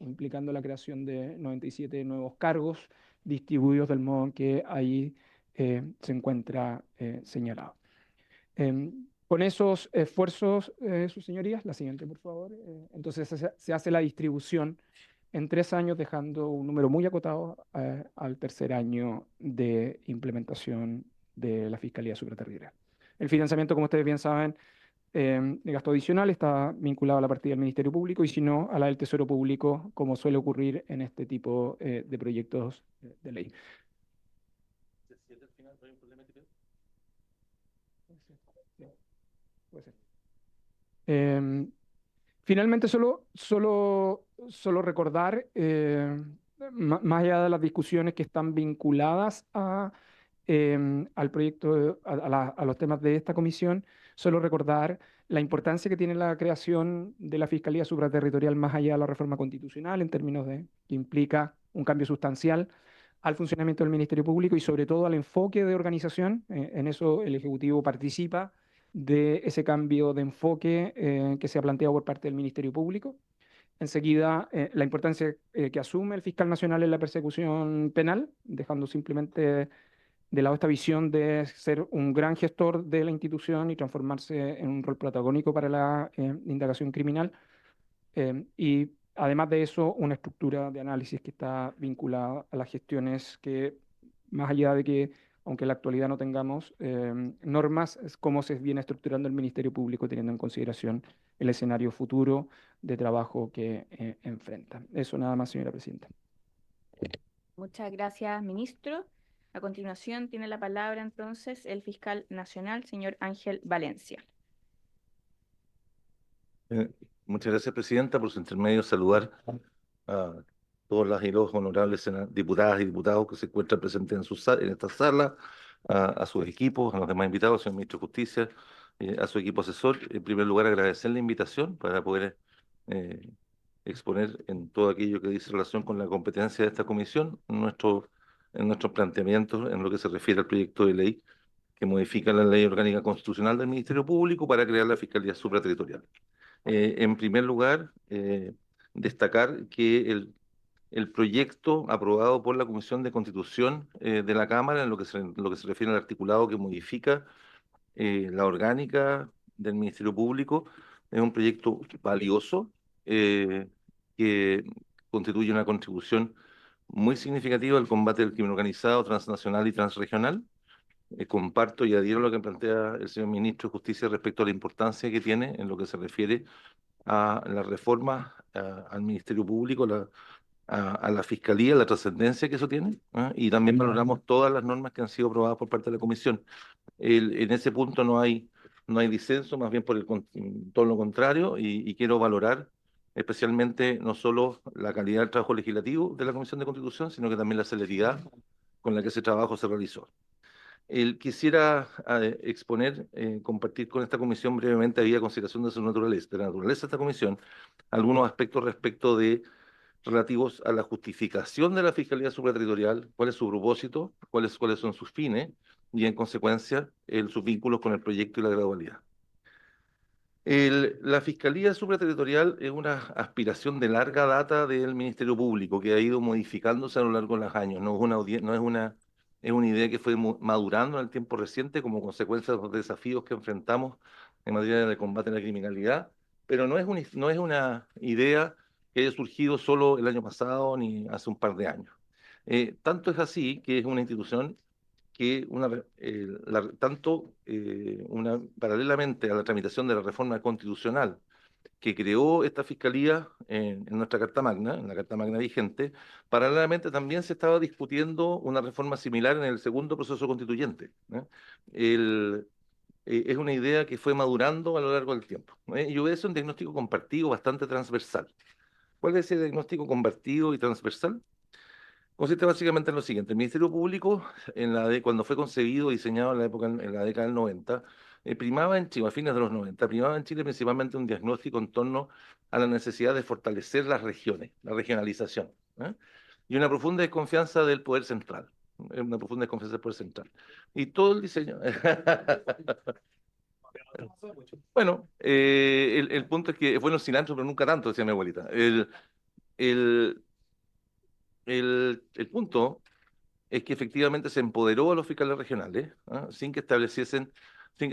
implicando la creación de 97 nuevos cargos distribuidos del modo en que ahí se encuentra señalado. Con esos esfuerzos, sus señorías, la siguiente, por favor. Entonces se hace la distribución en 3 años, dejando un número muy acotado al tercer año de implementación de la Fiscalía Supraterritorial. El financiamiento, como ustedes bien saben, de gasto adicional está vinculado a la partida del Ministerio Público, y si no, a la del Tesoro Público, como suele ocurrir en este tipo de proyectos de ley. Puede ser. Finalmente, solo recordar, más allá de las discusiones que están vinculadas al proyecto, a los temas de esta comisión, solo recordar la importancia que tiene la creación de la Fiscalía Supraterritorial más allá de la reforma constitucional, en términos de que implica un cambio sustancial al funcionamiento del Ministerio Público y sobre todo al enfoque de organización. En eso el Ejecutivo participa de ese cambio de enfoque que se ha planteado por parte del Ministerio Público. Enseguida, la importancia que asume el fiscal nacional en la persecución penal, dejando simplemente de lado esta visión de ser un gran gestor de la institución y transformarse en un rol protagónico para la indagación criminal. Y además de eso, una estructura de análisis que está vinculada a las gestiones que más allá de que, aunque en la actualidad no tengamos normas, es cómo se viene estructurando el Ministerio Público teniendo en consideración el escenario futuro de trabajo que enfrenta. Eso nada más, señora presidenta. Muchas gracias, ministro. A continuación tiene la palabra entonces el fiscal nacional, señor Ángel Valencia. Muchas gracias, presidenta, por su intermedio saludar a todas las y los honorables diputadas y diputados que se encuentran presentes en esta sala, a sus equipos, a los demás invitados, al señor ministro de Justicia, a su equipo asesor. En primer lugar, agradecer la invitación para poder exponer en todo aquello que dice relación con la competencia de esta comisión, en nuestros planteamientos en lo que se refiere al proyecto de ley que modifica la Ley Orgánica Constitucional del Ministerio Público para crear la Fiscalía Supraterritorial. En primer lugar, destacar que el proyecto aprobado por la Comisión de Constitución de la Cámara, en lo que se refiere al articulado que modifica la orgánica del Ministerio Público, es un proyecto valioso que constituye una contribución muy significativa al combate del crimen organizado, transnacional y transregional. Comparto y adhiero a lo que plantea el señor ministro de Justicia respecto a la importancia que tiene en lo que se refiere a la reforma al Ministerio Público, a la Fiscalía, la trascendencia que eso tiene, y también valoramos todas las normas que han sido aprobadas por parte de la Comisión. En ese punto no hay disenso, más bien por todo lo contrario, y quiero valorar especialmente no solo la calidad del trabajo legislativo de la Comisión de Constitución, sino que también la celeridad con la que ese trabajo se realizó. Quisiera exponer, compartir con esta comisión brevemente, había consideración de la naturaleza de esta comisión, algunos aspectos respecto de relativos a la justificación de la Fiscalía Supraterritorial, cuál es su propósito, cuáles son sus fines y, en consecuencia, sus vínculos con el proyecto y la gradualidad. La Fiscalía Supraterritorial es una aspiración de larga data del Ministerio Público que ha ido modificándose a lo largo de los años. Es una idea que fue madurando en el tiempo reciente como consecuencia de los desafíos que enfrentamos en materia de combate a la criminalidad, pero no es una idea que haya surgido solo el año pasado ni hace un par de años. Tanto es así que es una institución que paralelamente a la tramitación de la reforma constitucional que creó esta fiscalía en nuestra Carta Magna, en la Carta Magna vigente, paralelamente también se estaba discutiendo una reforma similar en el segundo proceso constituyente. Es una idea que fue madurando a lo largo del tiempo, y obedece un diagnóstico compartido bastante transversal. ¿Cuál es ese diagnóstico compartido y transversal? Consiste básicamente en lo siguiente: el Ministerio Público, cuando fue concebido y diseñado en la década del 90, primaba en Chile, a fines de los 90, primaba en Chile principalmente un diagnóstico en torno a la necesidad de fortalecer las regiones, la regionalización, y una profunda desconfianza del poder central, una profunda desconfianza del poder central. Y todo el diseño... Bueno, el punto es que es bueno el cilantro, pero nunca tanto, decía mi abuelita. El punto es que efectivamente se empoderó a los fiscales regionales, sin que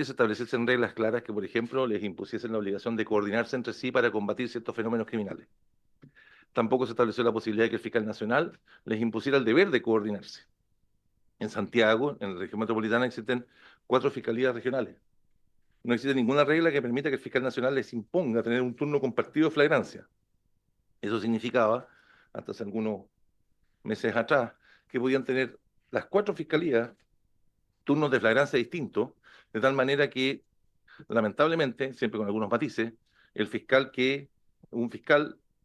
se estableciesen reglas claras que, por ejemplo, les impusiesen la obligación de coordinarse entre sí para combatir ciertos fenómenos criminales. Tampoco se estableció la posibilidad de que el fiscal nacional les impusiera el deber de coordinarse. En Santiago, en la región metropolitana, existen 4 fiscalías regionales. No existe ninguna regla que permita que el fiscal nacional les imponga tener un turno compartido de flagrancia. Eso significaba, hasta hace algunos meses atrás, que podían tener las 4 fiscalías turnos de flagrancia distintos, de tal manera que, lamentablemente, siempre con algunos matices, un fiscal que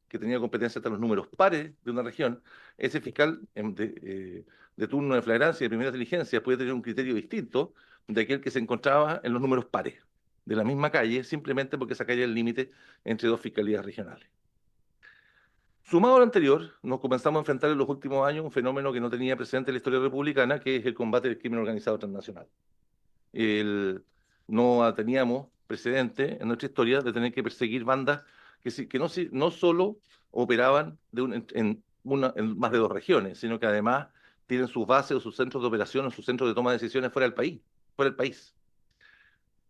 tenía competencia hasta los números pares de una región, ese fiscal de turno de flagrancia y de primera diligencia puede tener un criterio distinto de aquel que se encontraba en los números pares de la misma calle, simplemente porque esa calle es el límite entre 2 fiscalías regionales. Sumado a lo anterior, nos comenzamos a enfrentar en los últimos años un fenómeno que no tenía precedente en la historia republicana, que es el combate del crimen organizado transnacional. No teníamos precedente en nuestra historia de tener que perseguir bandas que no solo operaban en más de 2 regiones, sino que además tienen sus bases o sus centros de operación o sus centros de toma de decisiones fuera del país.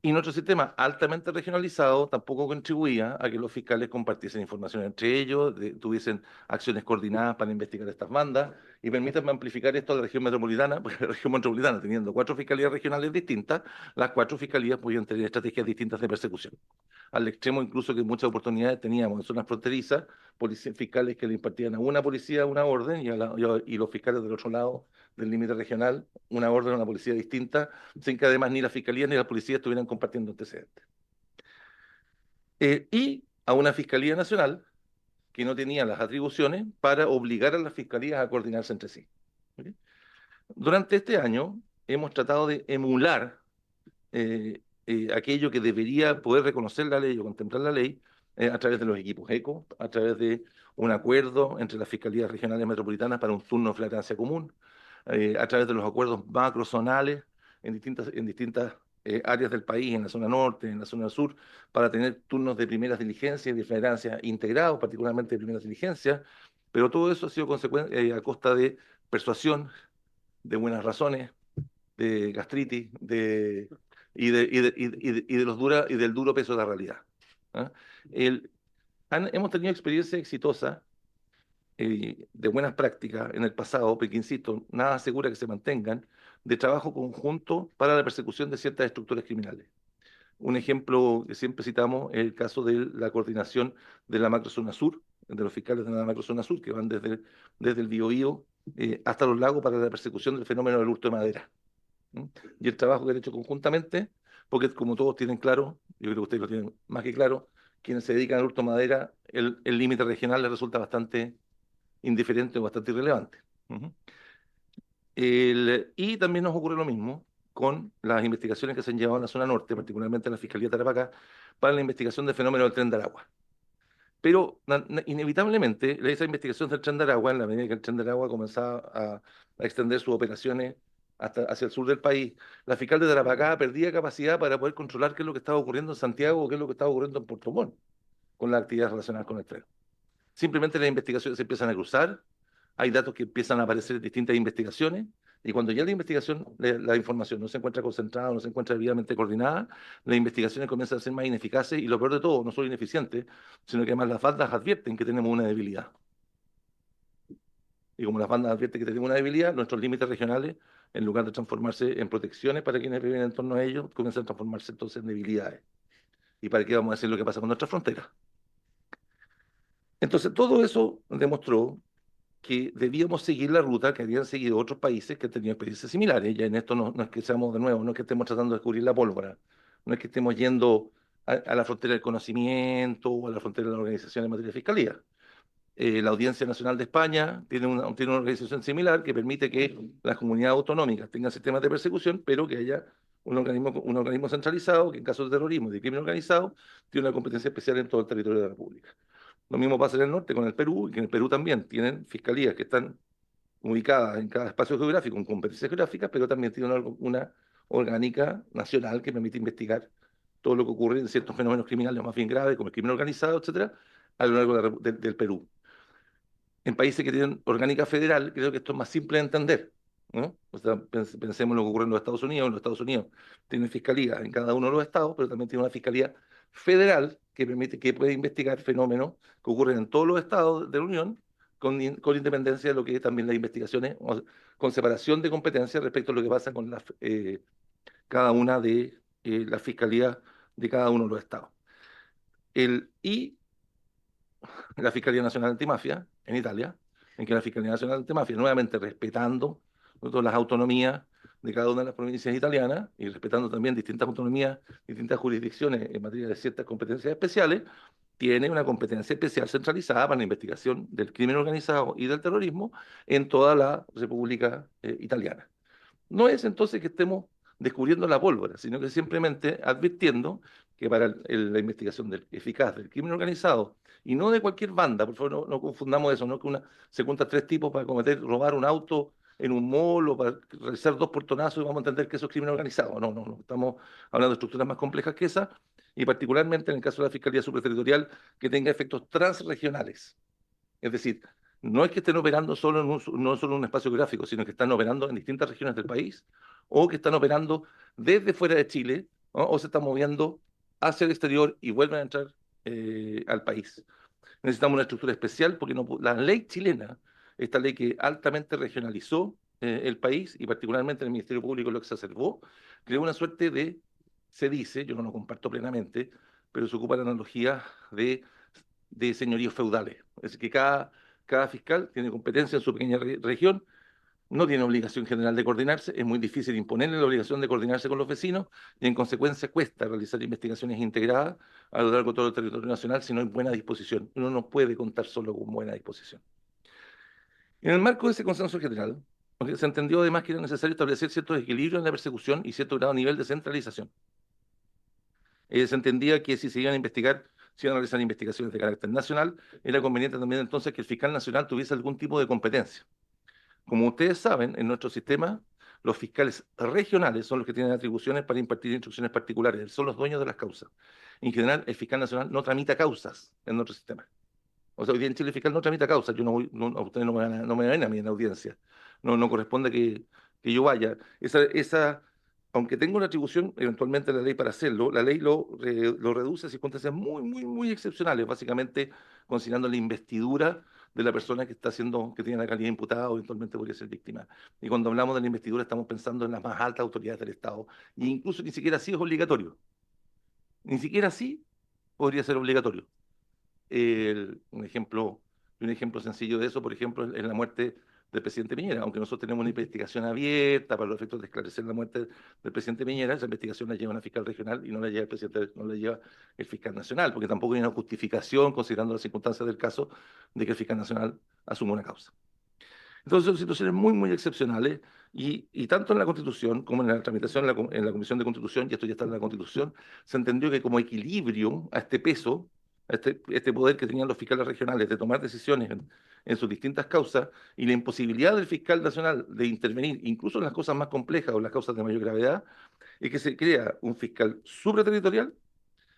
Y nuestro sistema altamente regionalizado tampoco contribuía a que los fiscales compartiesen información entre ellos, tuviesen acciones coordinadas para investigar estas bandas. Y permítanme amplificar esto a la región metropolitana, porque la región metropolitana, teniendo 4 fiscalías regionales distintas, las 4 fiscalías podían tener estrategias distintas de persecución. Al extremo incluso que en muchas oportunidades teníamos en zonas fronterizas fiscales que le impartían a una policía una orden y los fiscales del otro lado del límite regional una orden a una policía distinta, sin que además ni la fiscalía ni la policía estuvieran compartiendo antecedentes. Y a una fiscalía nacional que no tenía las atribuciones para obligar a las fiscalías a coordinarse entre sí. ¿Okay? Durante este año hemos tratado de emular aquello que debería poder reconocer la ley o contemplar la ley a través de los equipos ECO, a través de un acuerdo entre las fiscalías regionales metropolitanas para un turno de flagrancia común, a través de los acuerdos macrozonales en distintas áreas del país, en la zona norte, en la zona sur, para tener turnos de primeras diligencias y de flagrancia integrados, particularmente de primeras diligencias, pero todo eso ha sido a costa de persuasión, de buenas razones, de gastritis, y del duro peso de la realidad. ¿Ah? Hemos tenido experiencias exitosas de buenas prácticas en el pasado, porque insisto, nada asegura que se mantengan, de trabajo conjunto para la persecución de ciertas estructuras criminales. Un ejemplo que siempre citamos es el caso de la coordinación de la macrozona sur, de los fiscales de la macrozona sur, que van desde el Biobío hasta los lagos para la persecución del fenómeno del hurto de madera. Y el trabajo que han hecho conjuntamente, porque como todos tienen claro, yo creo que ustedes lo tienen más que claro, quienes se dedican al hurto de madera, el límite regional les resulta bastante indiferente o bastante irrelevante. Y también nos ocurre lo mismo con las investigaciones que se han llevado en la zona norte, particularmente en la Fiscalía de Tarapacá, para la investigación del fenómeno del Tren de Aragua. Pero inevitablemente, esa investigación del Tren de Aragua, en la medida que el Tren de Aragua comenzaba a extender sus operaciones hacia el sur del país, la fiscal de Tarapacá perdía capacidad para poder controlar qué es lo que estaba ocurriendo en Santiago o qué es lo que estaba ocurriendo en Puerto Montt con las actividades relacionadas con el tren. Simplemente las investigaciones se empiezan a cruzar, hay datos que empiezan a aparecer en distintas investigaciones, y cuando ya la investigación, la información no se encuentra concentrada, no se encuentra debidamente coordinada, las investigaciones comienzan a ser más ineficaces y lo peor de todo, no solo ineficientes, sino que además las bandas advierten que tenemos una debilidad. Y como las bandas advierten que tenemos una debilidad, nuestros límites regionales, en lugar de transformarse en protecciones para quienes viven en torno a ellos, comienzan a transformarse entonces en debilidades. ¿Y para qué vamos a decir lo que pasa con nuestras fronteras? Entonces, todo eso demostró que debíamos seguir la ruta que habían seguido otros países que han tenido experiencias similares. Ya en esto no es que seamos de nuevo, no es que estemos tratando de descubrir la pólvora, no es que estemos yendo a la frontera del conocimiento o a la frontera de la organización en materia de fiscalía. La Audiencia Nacional de España tiene una organización similar que permite que las comunidades autonómicas tengan sistemas de persecución, pero que haya un organismo centralizado que en caso de terrorismo y de crimen organizado tiene una competencia especial en todo el territorio de la República. Lo mismo pasa en el norte con el Perú, y que en el Perú también tienen fiscalías que están ubicadas en cada espacio geográfico, con competencias geográficas, pero también tienen una orgánica nacional que permite investigar todo lo que ocurre en ciertos fenómenos criminales más bien graves, como el crimen organizado, etcétera, a lo largo del Perú. En países que tienen orgánica federal, creo que esto es más simple de entender, ¿no? O sea, pensemos en lo que ocurre en los Estados Unidos. En los Estados Unidos tienen fiscalía en cada uno de los estados, pero también tiene una fiscalía federal que puede investigar fenómenos que ocurren en todos los estados de la Unión, con independencia de lo que es también las investigaciones, con separación de competencias respecto a lo que pasa con cada una de las fiscalías de cada uno de los estados. Y la Fiscalía Nacional Antimafia en Italia, en que la Fiscalía Nacional Antimafia, nuevamente respetando todas las autonomías de cada una de las provincias italianas y respetando también distintas autonomías, distintas jurisdicciones en materia de ciertas competencias especiales, tiene una competencia especial centralizada para la investigación del crimen organizado y del terrorismo en toda la República Italiana. No es entonces que estemos descubriendo la pólvora, sino que simplemente advirtiendo que para la investigación eficaz del crimen organizado, y no de cualquier banda, por favor, no confundamos eso, no que se juntan 3 tipos para robar un auto en un mall o para realizar 2 portonazos y vamos a entender que eso es crimen organizado. No, estamos hablando de estructuras más complejas que esa, y particularmente en el caso de la Fiscalía Superterritorial, que tenga efectos transregionales. Es decir, no es que estén operando no solo en un espacio geográfico, sino que están operando en distintas regiones del país, o que están operando desde fuera de Chile ¿no? O se están moviendo hacia el exterior y vuelven a entrar al país. Necesitamos una estructura especial porque la ley chilena, esta ley que altamente regionalizó el país y particularmente el Ministerio Público lo exacerbó, creó una suerte de, se dice, yo no lo comparto plenamente, pero se ocupa la analogía de señoríos feudales. Es decir, que cada fiscal tiene competencia en su pequeña región, no tiene obligación general de coordinarse, es muy difícil imponerle la obligación de coordinarse con los vecinos y en consecuencia cuesta realizar investigaciones integradas a lo largo de todo el territorio nacional si no hay buena disposición. Uno no puede contar solo con buena disposición. En el marco de ese consenso general, se entendió además que era necesario establecer ciertos equilibrios en la persecución y cierto grado de nivel de centralización. Se entendía que si se iban a investigar, si iban a realizar investigaciones de carácter nacional, era conveniente también entonces que el fiscal nacional tuviese algún tipo de competencia. Como ustedes saben, en nuestro sistema, los fiscales regionales son los que tienen atribuciones para impartir instrucciones particulares, son los dueños de las causas. En general, el fiscal nacional no tramita causas en nuestro sistema. O sea, hoy día en Chile el fiscal no tramita causas, yo no voy, ustedes no me ven a mí en audiencia, no corresponde que yo vaya. Aunque tengo una atribución eventualmente a la ley para hacerlo, la ley lo reduce a circunstancias muy excepcionales, básicamente considerando la investidura de la persona que está haciendo, que tiene la calidad de imputada o eventualmente podría ser víctima. Y cuando hablamos de la investidura estamos pensando en las más altas autoridades del Estado, e incluso ni siquiera así es obligatorio. Ni siquiera así podría ser obligatorio. Un ejemplo sencillo de eso, por ejemplo, es la muerte del presidente Piñera. Aunque nosotros tenemos una investigación abierta para los efectos de esclarecer la muerte del presidente Piñera, esa investigación la lleva una fiscal regional y no la lleva el presidente, no la lleva el fiscal nacional, porque tampoco hay una justificación, considerando las circunstancias del caso, de que el fiscal nacional asuma una causa. Entonces son situaciones muy excepcionales y tanto en la Constitución como en la tramitación en la Comisión de Constitución, y esto ya está en la Constitución, se entendió que como equilibrio a este peso, a este poder que tenían los fiscales regionales de tomar decisiones en sus distintas causas y la imposibilidad del fiscal nacional de intervenir incluso en las cosas más complejas o las causas de mayor gravedad, es que se crea un fiscal supraterritorial,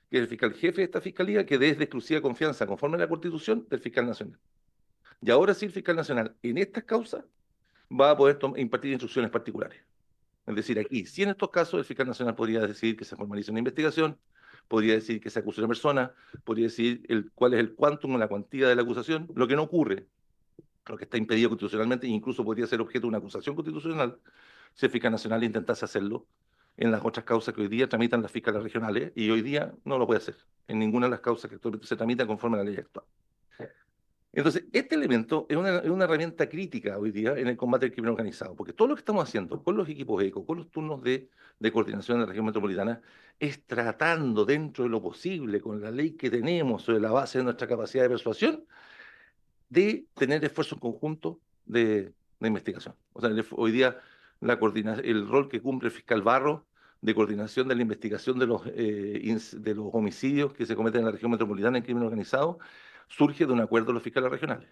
que es el fiscal jefe de esta fiscalía, que es de exclusiva confianza conforme a la Constitución del fiscal nacional. Y ahora sí el fiscal nacional en estas causas va a poder impartir instrucciones particulares. Es decir, aquí, si en estos casos el fiscal nacional podría decidir que se formalice una investigación, podría decir que se acuse a una persona, podría decir cuál es el quantum o la cuantía de la acusación, lo que no ocurre, lo que está impedido constitucionalmente, e incluso podría ser objeto de una acusación constitucional, si el fiscal nacional intentase hacerlo en las otras causas que hoy día tramitan las fiscales regionales, y hoy día no lo puede hacer en ninguna de las causas que actualmente se tramitan conforme a la ley actual. Entonces, este elemento es una herramienta crítica hoy día en el combate al crimen organizado, porque todo lo que estamos haciendo con los equipos ECO, con los turnos de coordinación de la región metropolitana, es tratando dentro de lo posible, con la ley que tenemos, sobre la base de nuestra capacidad de persuasión, de tener esfuerzos conjuntos de investigación. O sea, hoy día el rol que cumple el fiscal Barro de coordinación de la investigación de los homicidios que se cometen en la región metropolitana en crimen organizado, surge de un acuerdo de los fiscales regionales.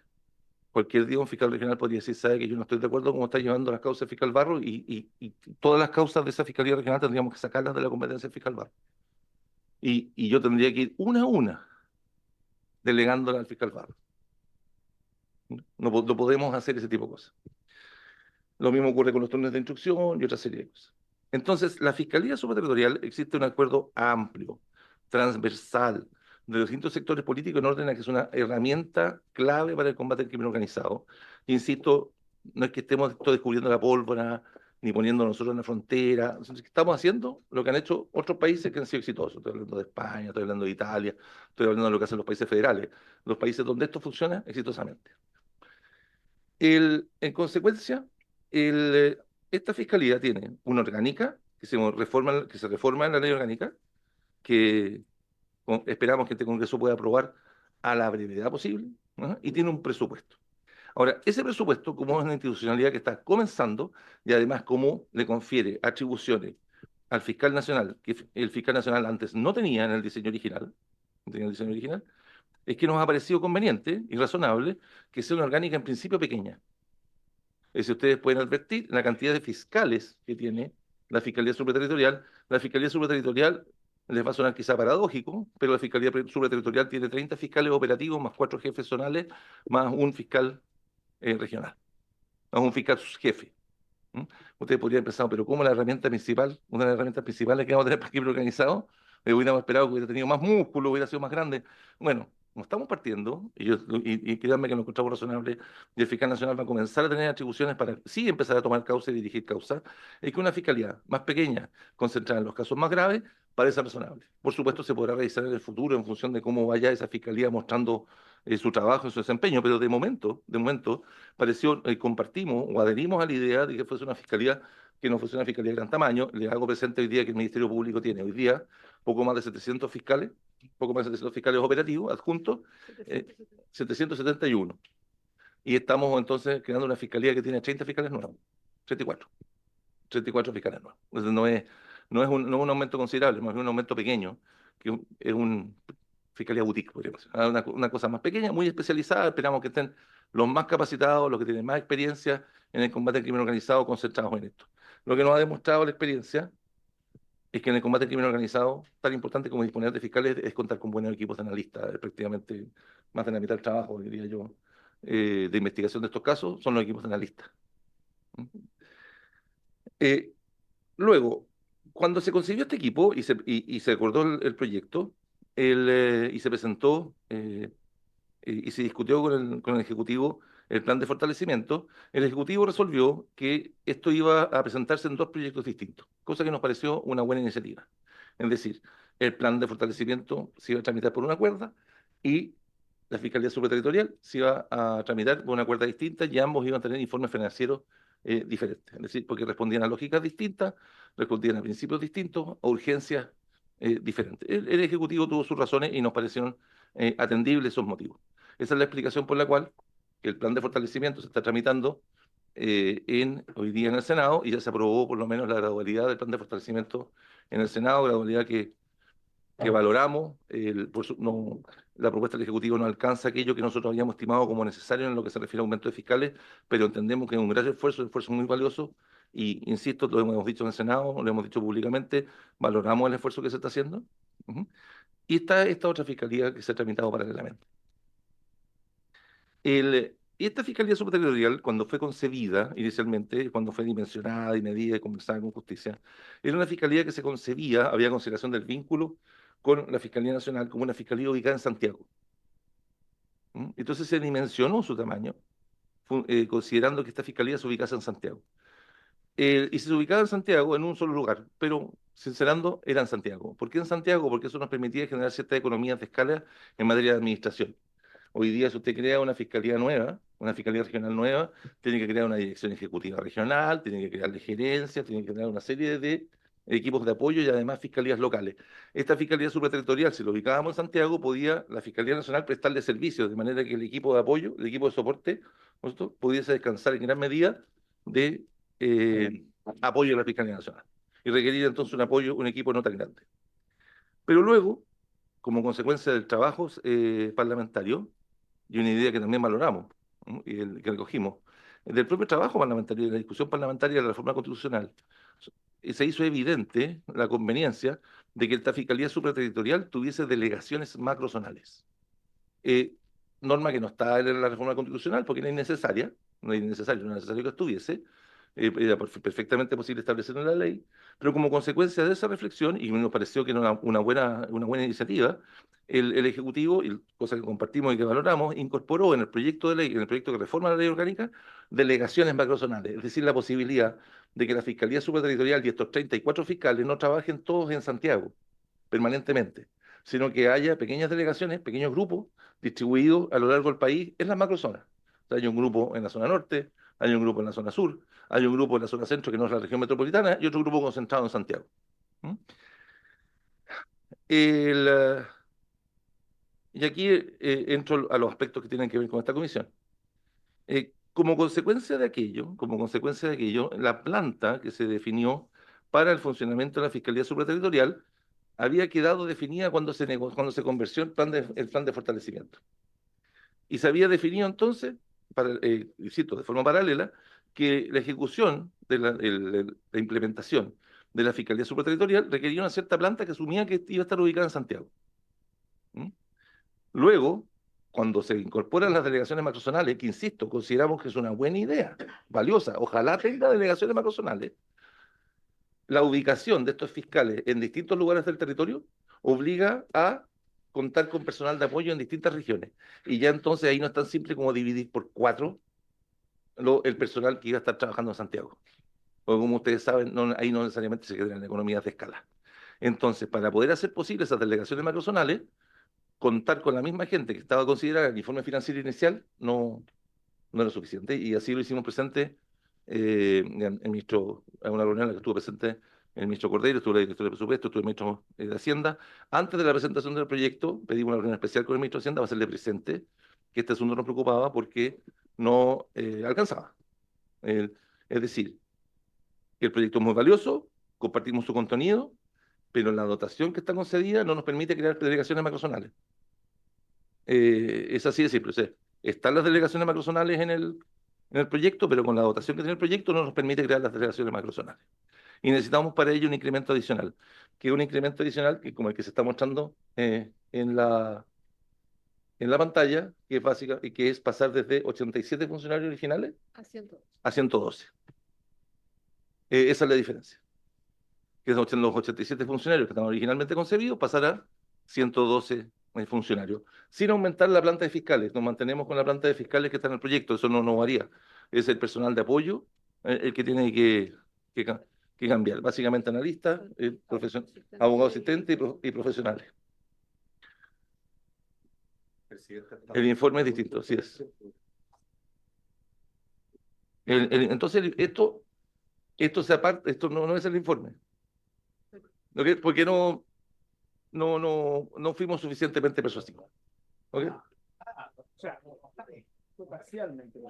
Cualquier día un fiscal regional podría decir, sabe que yo no estoy de acuerdo con cómo está llevando las causas del fiscal Barro y todas las causas de esa fiscalía regional tendríamos que sacarlas de la competencia del fiscal Barro. Y yo tendría que ir una a una delegándola al fiscal Barro. No podemos hacer ese tipo de cosas. Lo mismo ocurre con los turnos de instrucción y otra serie de cosas. Entonces, la Fiscalía Supraterritorial existe un acuerdo amplio, transversal, de los distintos sectores políticos en orden a que es una herramienta clave para el combate al crimen organizado. Insisto, no es que estemos descubriendo la pólvora, ni poniendo nosotros en la frontera. Estamos haciendo lo que han hecho otros países que han sido exitosos. Estoy hablando de España, estoy hablando de Italia, estoy hablando de lo que hacen los países federales, los países donde esto funciona exitosamente. En consecuencia, esta fiscalía tiene una orgánica que se reforma en la ley orgánica, que esperamos que este Congreso pueda aprobar a la brevedad posible, ¿no? Y tiene un presupuesto. Ahora, ese presupuesto, como es una institucionalidad que está comenzando, y además como le confiere atribuciones al fiscal nacional, que el fiscal nacional antes no tenía en el diseño original, es que nos ha parecido conveniente y razonable que sea una orgánica en principio pequeña. Si ustedes pueden advertir la cantidad de fiscales que tiene la Fiscalía Supraterritorial les va a sonar quizá paradójico, pero la Fiscalía Supraterritorial tiene 30 fiscales operativos, más 4 jefes zonales, más un fiscal regional, más un fiscal jefe. ¿Mm? Ustedes podrían pensar, pero ¿cómo la herramienta principal, una de las herramientas principales que vamos a tener para el crimen organizado? Hubiéramos esperado que hubiera tenido más músculo, hubiera sido más grande. Bueno, no estamos partiendo, y créanme que lo encontramos razonable, y el fiscal nacional va a comenzar a tener atribuciones para sí empezar a tomar causa y dirigir causa, es que una fiscalía más pequeña, concentrada en los casos más graves, parece razonable. Por supuesto, se podrá revisar en el futuro en función de cómo vaya esa fiscalía mostrando su trabajo y su desempeño, pero de momento, pareció, compartimos o adherimos a la idea de que fuese una fiscalía que no fuese una fiscalía de gran tamaño. Les hago presente hoy día que el Ministerio Público tiene hoy día poco más de 700 fiscales, poco más de 700 fiscales operativos, adjuntos, 771. Y estamos entonces creando una fiscalía que tiene 30 fiscales nuevos, 34 fiscales nuevos. Entonces no es un aumento considerable, más bien un aumento pequeño, que es una fiscalía boutique, podríamos decir. Una cosa más pequeña, muy especializada. Esperamos que estén los más capacitados, los que tienen más experiencia en el combate al crimen organizado, concentrados en esto. Lo que nos ha demostrado la experiencia es que en el combate al crimen organizado, tan importante como disponer de fiscales es contar con buenos equipos de analistas. Prácticamente más de la mitad del trabajo, diría yo, de investigación de estos casos son los equipos de analistas. Luego, cuando se concibió este equipo y se acordó el proyecto y se presentó y se discutió con el Ejecutivo el plan de fortalecimiento, el Ejecutivo resolvió que esto iba a presentarse en dos proyectos distintos, cosa que nos pareció una buena iniciativa. Es decir, el plan de fortalecimiento se iba a tramitar por una cuerda y la Fiscalía Supraterritorial se iba a tramitar por una cuerda distinta y ambos iban a tener informes financieros diferentes. Es decir, porque respondían a lógicas distintas, respondían a principios distintos, a urgencias diferentes. El Ejecutivo tuvo sus razones y nos parecieron atendibles esos motivos. Esa es la explicación por la cual el plan de fortalecimiento se está tramitando hoy día en el Senado y ya se aprobó por lo menos la gradualidad del plan de fortalecimiento en el Senado, gradualidad que valoramos. La propuesta del Ejecutivo no alcanza aquello que nosotros habíamos estimado como necesario en lo que se refiere a aumento de fiscales, pero entendemos que es un gran esfuerzo, un esfuerzo muy valioso, y insisto, lo hemos dicho en el Senado, lo hemos dicho públicamente, valoramos el esfuerzo que se está haciendo. Y está esta otra fiscalía que se ha tramitado paralelamente. Esta Fiscalía Supraterritorial, cuando fue concebida inicialmente, cuando fue dimensionada y medida y conversada con justicia, era una fiscalía que se concebía, había consideración del vínculo con la Fiscalía Nacional como una fiscalía ubicada en Santiago. Entonces se dimensionó su tamaño, considerando que esta fiscalía se ubicase en Santiago. Y se ubicaba en Santiago en un solo lugar, pero sincerando, era en Santiago. ¿Por qué en Santiago? Porque eso nos permitía generar ciertas economías de escala en materia de administración. Hoy día, si usted crea una fiscalía nueva, una fiscalía regional nueva, tiene que crear una dirección ejecutiva regional, tiene que crear gerencias, tiene que crear una serie de equipos de apoyo y además fiscalías locales. Esta fiscalía supraterritorial, si lo ubicábamos en Santiago, podía la Fiscalía Nacional prestarle servicios, de manera que el equipo de apoyo, el equipo de soporte, pudiese descansar en gran medida de apoyo a la Fiscalía Nacional y requerir entonces un equipo no tan grande. Pero luego, como consecuencia del trabajo parlamentario, y una idea que también valoramos y que recogimos, del propio trabajo parlamentario, de la discusión parlamentaria de la reforma constitucional, se hizo evidente la conveniencia de que esta Fiscalía Supraterritorial tuviese delegaciones macrozonales. Norma que no está en la reforma constitucional porque no es necesaria, no es necesario que estuviese, era perfectamente posible establecerlo en la ley, pero como consecuencia de esa reflexión, y nos pareció que era una buena iniciativa, el Ejecutivo, cosa que compartimos y que valoramos, incorporó en el proyecto de ley, en el proyecto que reforma la ley orgánica, delegaciones macrozonales, es decir, la posibilidad de que la Fiscalía Supraterritorial y estos 34 fiscales no trabajen todos en Santiago permanentemente, sino que haya pequeñas delegaciones, pequeños grupos distribuidos a lo largo del país en las macrozonas. O sea, hay un grupo en la zona norte, hay un grupo en la zona sur, hay un grupo en la zona centro que no es la región metropolitana y otro grupo concentrado en Santiago. Y aquí entro a los aspectos que tienen que ver con esta comisión. Como consecuencia de aquello, la planta que se definió para el funcionamiento de la Fiscalía Supraterritorial había quedado definida cuando se convirtió el plan de fortalecimiento. Y se había definido entonces, insisto, de forma paralela, que la ejecución de la implementación de la Fiscalía Supraterritorial requería una cierta planta que asumía que iba a estar ubicada en Santiago. Luego, cuando se incorporan las delegaciones macrozonales, que insisto, consideramos que es una buena idea, valiosa, ojalá tenga delegaciones macrozonales, la ubicación de estos fiscales en distintos lugares del territorio obliga a contar con personal de apoyo en distintas regiones. Y ya entonces ahí no es tan simple como dividir por 4 el personal que iba a estar trabajando en Santiago. Porque como ustedes saben, ahí no necesariamente se generan economías de escala. Entonces, para poder hacer posible esas delegaciones macrozonales, contar con la misma gente que estaba considerada en el informe financiero inicial no era suficiente. Y así lo hicimos presente el ministro, en una reunión en la que estuvo presente el ministro Cordero, estuvo la directora de presupuesto, estuvo el ministro de Hacienda. Antes de la presentación del proyecto, pedimos una reunión especial con el ministro de Hacienda para hacerle presente que este asunto nos preocupaba porque no alcanzaba. Es decir, que el proyecto es muy valioso, compartimos su contenido, pero la dotación que está concedida no nos permite crear delegaciones macrozonales. Es así de simple. O sea, están las delegaciones macrozonales en el proyecto, pero con la dotación que tiene el proyecto no nos permite crear las delegaciones macrozonales. Y necesitamos para ello un incremento adicional, que es un incremento adicional que como el que se está mostrando en la pantalla, que es básica, y que es pasar desde 87 funcionarios originales A 102. a 112. Esa es la diferencia. Que son los 87 funcionarios que estaban originalmente concebidos, pasar a 112 funcionarios, sin aumentar la planta de fiscales. Nos mantenemos con la planta de fiscales que está en el proyecto, eso no varía. Es el personal de apoyo el que tiene que cambiar. Básicamente analistas, abogados asistentes y profesionales. El informe es distinto, así es. Entonces, esto se aparte, esto no es el informe. Porque no fuimos suficientemente persuasivos. ¿Ok? O sea, parcialmente.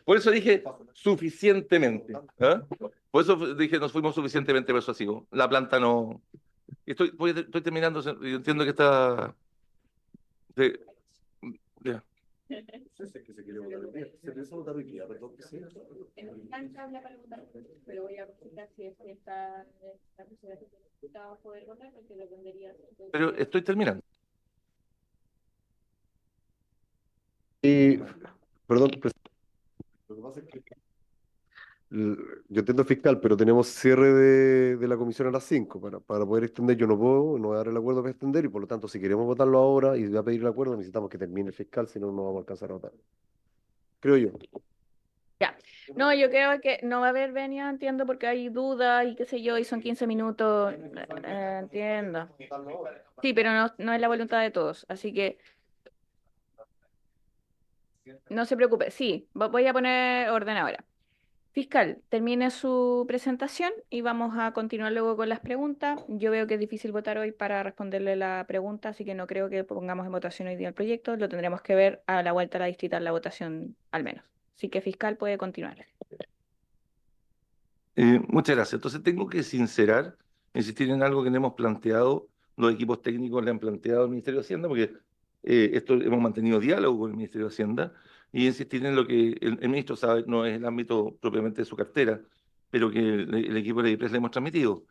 Por eso dije suficientemente. ¿Ah? Por eso dije nos fuimos suficientemente persuasivos. La planta no. Estoy terminando. Yo entiendo que está. Ya. Pero voy a preguntar si está la posibilidad de diputados poder votar, porque dependería. Pero estoy terminando. Y, perdón, lo que pasa es que yo entiendo fiscal, pero tenemos cierre de la comisión a las 5 para poder extender. Yo no voy a dar el acuerdo para extender y por lo tanto, si queremos votarlo ahora y voy a pedir el acuerdo, necesitamos que termine el fiscal, si no, no vamos a alcanzar a votar. Creo yo. Ya. No, yo creo que no va a haber venia, entiendo, porque hay dudas y qué sé yo, y son 15 minutos, entiendo. Sí, pero no es la voluntad de todos, así que no se preocupe. Sí, voy a poner orden ahora. Fiscal, termine su presentación y vamos a continuar luego con las preguntas. Yo veo que es difícil votar hoy para responderle la pregunta, así que no creo que pongamos en votación hoy día el proyecto. Lo tendremos que ver a la vuelta a la distrital, la votación al menos. Así que fiscal puede continuar. Muchas gracias. Entonces tengo que sincerar, insistir en algo que le hemos planteado, los equipos técnicos le han planteado al Ministerio de Hacienda, porque esto hemos mantenido diálogo con el Ministerio de Hacienda, y insistir en lo que el ministro sabe, no es el ámbito propiamente de su cartera, pero que el equipo de la IPRES le hemos transmitido,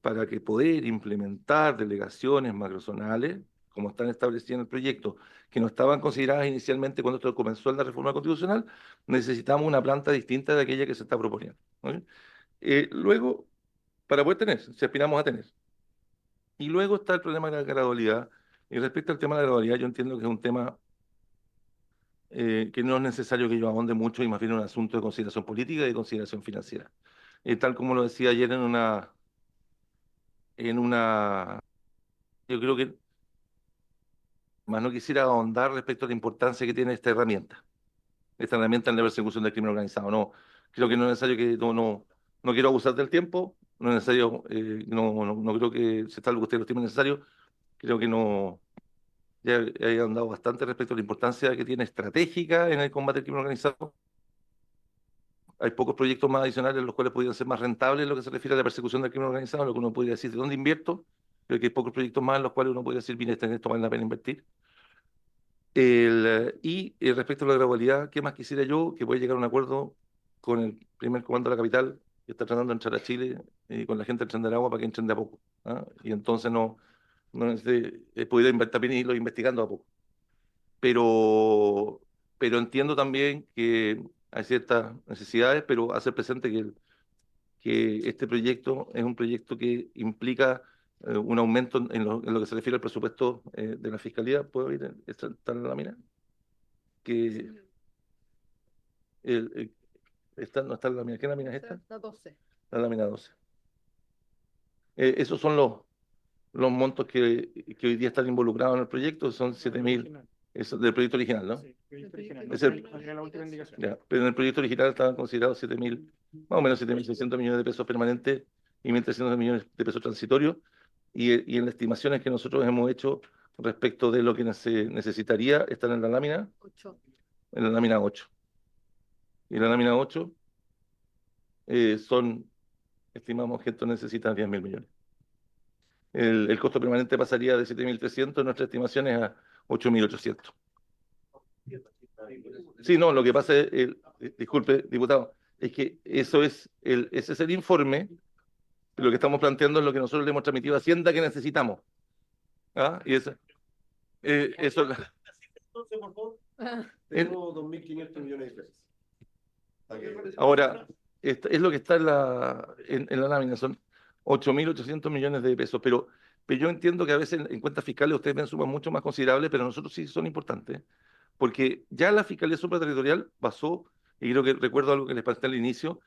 para que poder implementar delegaciones macrozonales, como están establecidas en el proyecto, que no estaban consideradas inicialmente cuando esto comenzó en la reforma constitucional, necesitamos una planta distinta de aquella que se está proponiendo. ¿Ok? Luego, para poder tener, si aspiramos a tener. Y luego está el problema de la gradualidad. Y respecto al tema de la gradualidad, yo entiendo que es un tema que no es necesario que yo ahonde mucho y más bien un asunto de consideración política y de consideración financiera. Tal como lo decía ayer yo creo que más no quisiera ahondar respecto a la importancia que tiene esta herramienta en la persecución del crimen organizado. No, creo que no es necesario que, no quiero abusar del tiempo, no es necesario, no creo que si está algo que usted lo estime necesario, creo que no, ya he andado bastante respecto a la importancia que tiene estratégica en el combate al crimen organizado. Hay pocos proyectos más adicionales los cuales podrían ser más rentables en lo que se refiere a la persecución del crimen organizado, lo que uno podría decir de dónde invierto, pero que hay pocos proyectos más en los cuales uno podría decir, mira, en esto vale la pena invertir. Respecto a la gradualidad, ¿qué más quisiera yo? Que pueda llegar a un acuerdo con el primer comando de la capital, que está tratando de entrar a Chile, y con la gente del Tren de Aragua para que entren de a poco. ¿Ah? Y entonces pudiera también irlo investigando a poco. pero, pero entiendo también que hay ciertas necesidades, pero hacer presente que este proyecto es un proyecto que implica un aumento en lo que se refiere al presupuesto de la Fiscalía. ¿Puedo ir? ¿Está en la lámina? Que no está en la lámina. ¿Qué lámina es esta? La 12. La lámina 12. Esos son los montos que hoy día están involucrados en el proyecto, son 7.000, eso del proyecto original, ¿no? Sí, proyecto original. Es el- No tiene la última indicación. Ya, pero en el proyecto original estaban considerados 7.000, más o menos 7.600 millones de pesos permanentes y 1.300 millones de pesos transitorios, y en las estimaciones que nosotros hemos hecho respecto de lo que se necesitaría, están en la lámina, 8. en la lámina 8. Y en la lámina 8 estimamos que esto necesita 10.000 millones. El costo permanente pasaría de 7.300 en nuestras estimaciones a 8.800. Sí, no, lo que pasa es, disculpe, diputado, es que ese es el informe, lo que estamos planteando es lo que nosotros le hemos transmitido a Hacienda que necesitamos. ¿Ah? Y eso, eso Entonces, por favor, el- tenemos 2.500 millones de pesos. ahora, es lo que está en la lámina, son 8.800 millones de pesos, pero yo entiendo que a veces en cuentas fiscales ustedes ven sumas mucho más considerables, pero nosotros sí son importantes, porque ya la Fiscalía Supraterritorial basó, y creo que recuerdo algo que les planteé al inicio,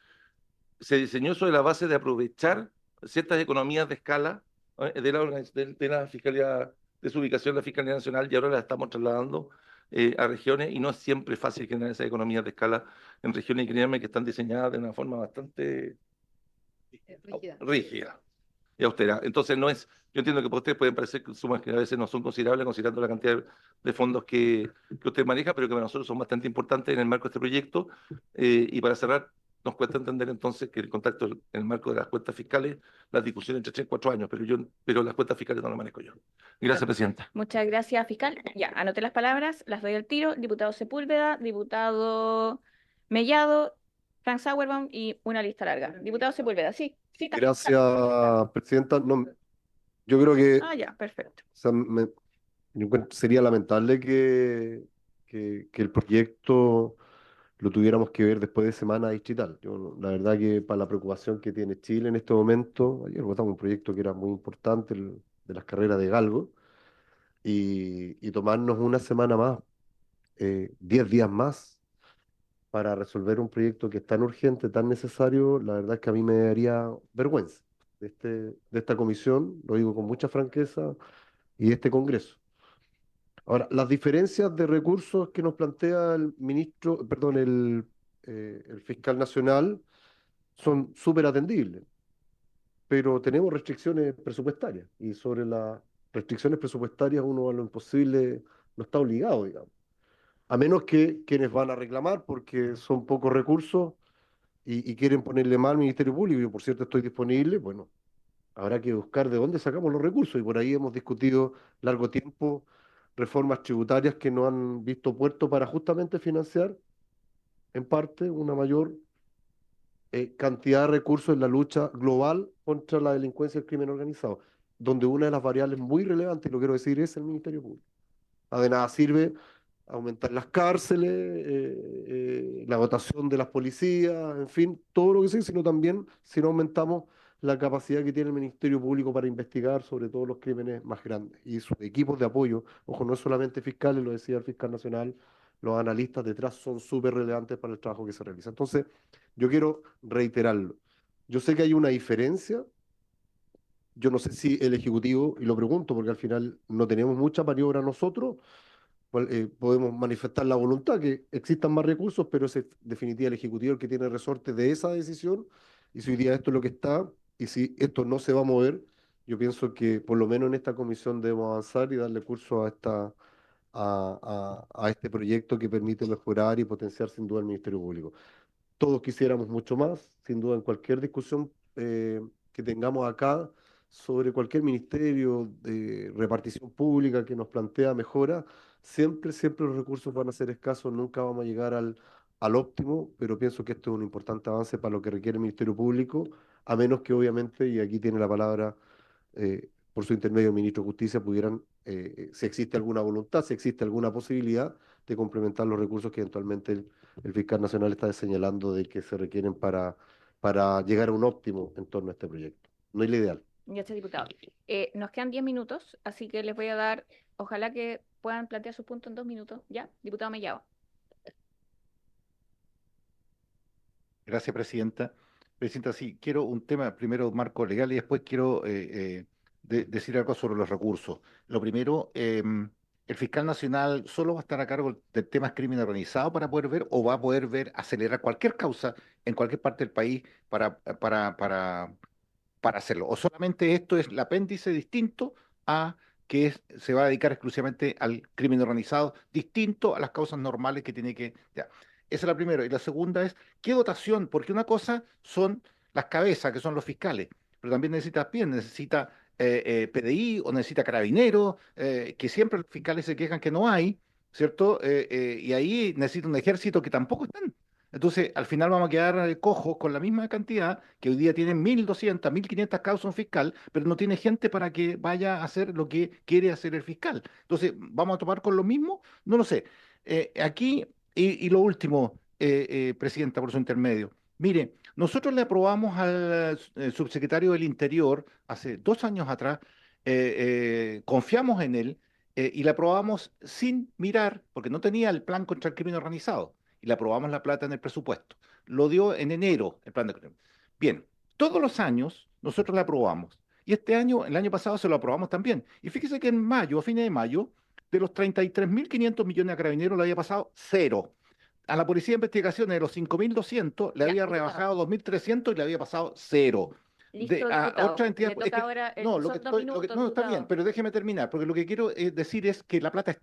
se diseñó sobre la base de aprovechar ciertas economías de escala de la Fiscalía, de su ubicación, la Fiscalía Nacional, y ahora la estamos trasladando a regiones, y no es siempre fácil generar esas economías de escala en regiones, y créanme que están diseñadas de una forma bastante rígida y austera. Entonces, yo entiendo que para ustedes pueden parecer sumas que a veces no son considerables, considerando la cantidad de fondos que usted maneja, pero que para nosotros son bastante importantes en el marco de este proyecto. Y para cerrar, nos cuesta entender entonces que el contacto en el marco de las cuentas fiscales, las discusiones entre 3 y 4 años, pero las cuentas fiscales no las manejo yo. Gracias, Presidenta. Muchas gracias, fiscal. Ya, anoté las palabras, las doy al tiro. Diputado Sepúlveda, diputado Mellado, Frank Sauerbaum y una lista larga. Diputado Sepúlveda, sí. Sí, está. Gracias, Presidenta. No, yo creo que Ah, ya, perfecto. o sea, yo encuentro- sería lamentable que el proyecto lo tuviéramos que ver después de semana distrital. La verdad que para la preocupación que tiene Chile en este momento, ayer votamos un proyecto que era muy importante, el de las carreras de galgo, y tomarnos una semana más, 10 días más, para resolver un proyecto que es tan urgente, tan necesario, la verdad es que a mí me daría vergüenza de esta comisión, lo digo con mucha franqueza, y de este Congreso. Ahora, las diferencias de recursos que nos plantea el ministro, perdón, el fiscal nacional son súper atendibles, pero tenemos restricciones presupuestarias y sobre las restricciones presupuestarias uno a lo imposible no está obligado, digamos. A menos que quienes van a reclamar porque son pocos recursos y quieren ponerle mal al Ministerio Público, yo por cierto estoy disponible, bueno, habrá que buscar de dónde sacamos los recursos y por ahí hemos discutido largo tiempo reformas tributarias que no han visto puerto para justamente financiar en parte una mayor cantidad de recursos en la lucha global contra la delincuencia y el crimen organizado, donde una de las variables muy relevantes, y lo quiero decir, es el Ministerio Público. De nada sirve aumentar las cárceles, la dotación de las policías, en fin, todo lo que sea, sino también si no aumentamos la capacidad que tiene el Ministerio Público para investigar sobre todo los crímenes más grandes. Y sus equipos de apoyo, ojo, no es solamente fiscales, lo decía el fiscal nacional, los analistas detrás son súper relevantes para el trabajo que se realiza. Entonces, yo quiero reiterarlo. Yo sé que hay una diferencia. Yo no sé si el Ejecutivo, y lo pregunto porque al final no tenemos mucha maniobra nosotros, podemos manifestar la voluntad que existan más recursos, pero es en definitiva el Ejecutivo el que tiene resorte de esa decisión, y si hoy día esto es lo que está, y si esto no se va a mover, yo pienso que por lo menos en esta comisión debemos avanzar y darle curso a este proyecto que permite mejorar y potenciar sin duda el Ministerio Público. Todos quisiéramos mucho más, sin duda en cualquier discusión que tengamos acá sobre cualquier ministerio de repartición pública que nos plantea mejora, siempre los recursos van a ser escasos, nunca vamos a llegar al óptimo, pero pienso que esto es un importante avance para lo que requiere el Ministerio Público, a menos que obviamente, y aquí tiene la palabra por su intermedio el ministro de Justicia, pudieran si existe alguna voluntad, si existe alguna posibilidad de complementar los recursos que eventualmente el fiscal nacional está señalando de que se requieren para llegar a un óptimo en torno a este proyecto. No es lo ideal. Gracias, diputado. Nos quedan 10 minutos, así que les voy a dar, ojalá que puedan plantear sus puntos en 2 minutos. ¿Ya? Diputado Mellado. Gracias, Presidenta. Presidenta, sí, quiero un tema, primero marco legal y después quiero decir algo sobre los recursos. Lo primero, ¿el fiscal nacional solo va a estar a cargo del tema crimen organizado para poder ver o va a poder ver, acelerar cualquier causa en cualquier parte del país para hacerlo? ¿O solamente esto es el apéndice distinto a que se va a dedicar exclusivamente al crimen organizado, distinto a las causas normales que tiene que... Ya. Esa es la primera. Y la segunda es, ¿qué dotación? Porque una cosa son las cabezas, que son los fiscales, pero también necesita PIE, necesita PDI o necesita carabineros, que siempre los fiscales se quejan que no hay, ¿cierto? Y ahí necesita un ejército que tampoco están. Entonces, al final vamos a quedar cojos con la misma cantidad que hoy día tienen 1.200, 1.500 causas un fiscal, pero no tiene gente para que vaya a hacer lo que quiere hacer el fiscal. Entonces, ¿vamos a tomar con lo mismo? No lo sé. Aquí, y lo último, Presidenta, por su intermedio. Mire, nosotros le aprobamos al subsecretario del Interior hace 2 años atrás, confiamos en él y le aprobamos sin mirar, porque no tenía el plan contra el crimen organizado y le aprobamos la plata en el presupuesto. Lo dio en enero el plan de... Bien, todos los años nosotros le aprobamos. Y este año, el año pasado se lo aprobamos también. Y fíjese que en mayo, a fines de mayo, de los 33.500 millones a Carabineros le había pasado 0. A la Policía de Investigaciones de los 5.200 le había rebajado 2.300 y le había pasado 0. Listo, A diputado. otra entidad, Le toca ahora no, son 2 minutos, no, está bien, diputado. pero déjeme terminar, porque lo que quiero decir es que la plata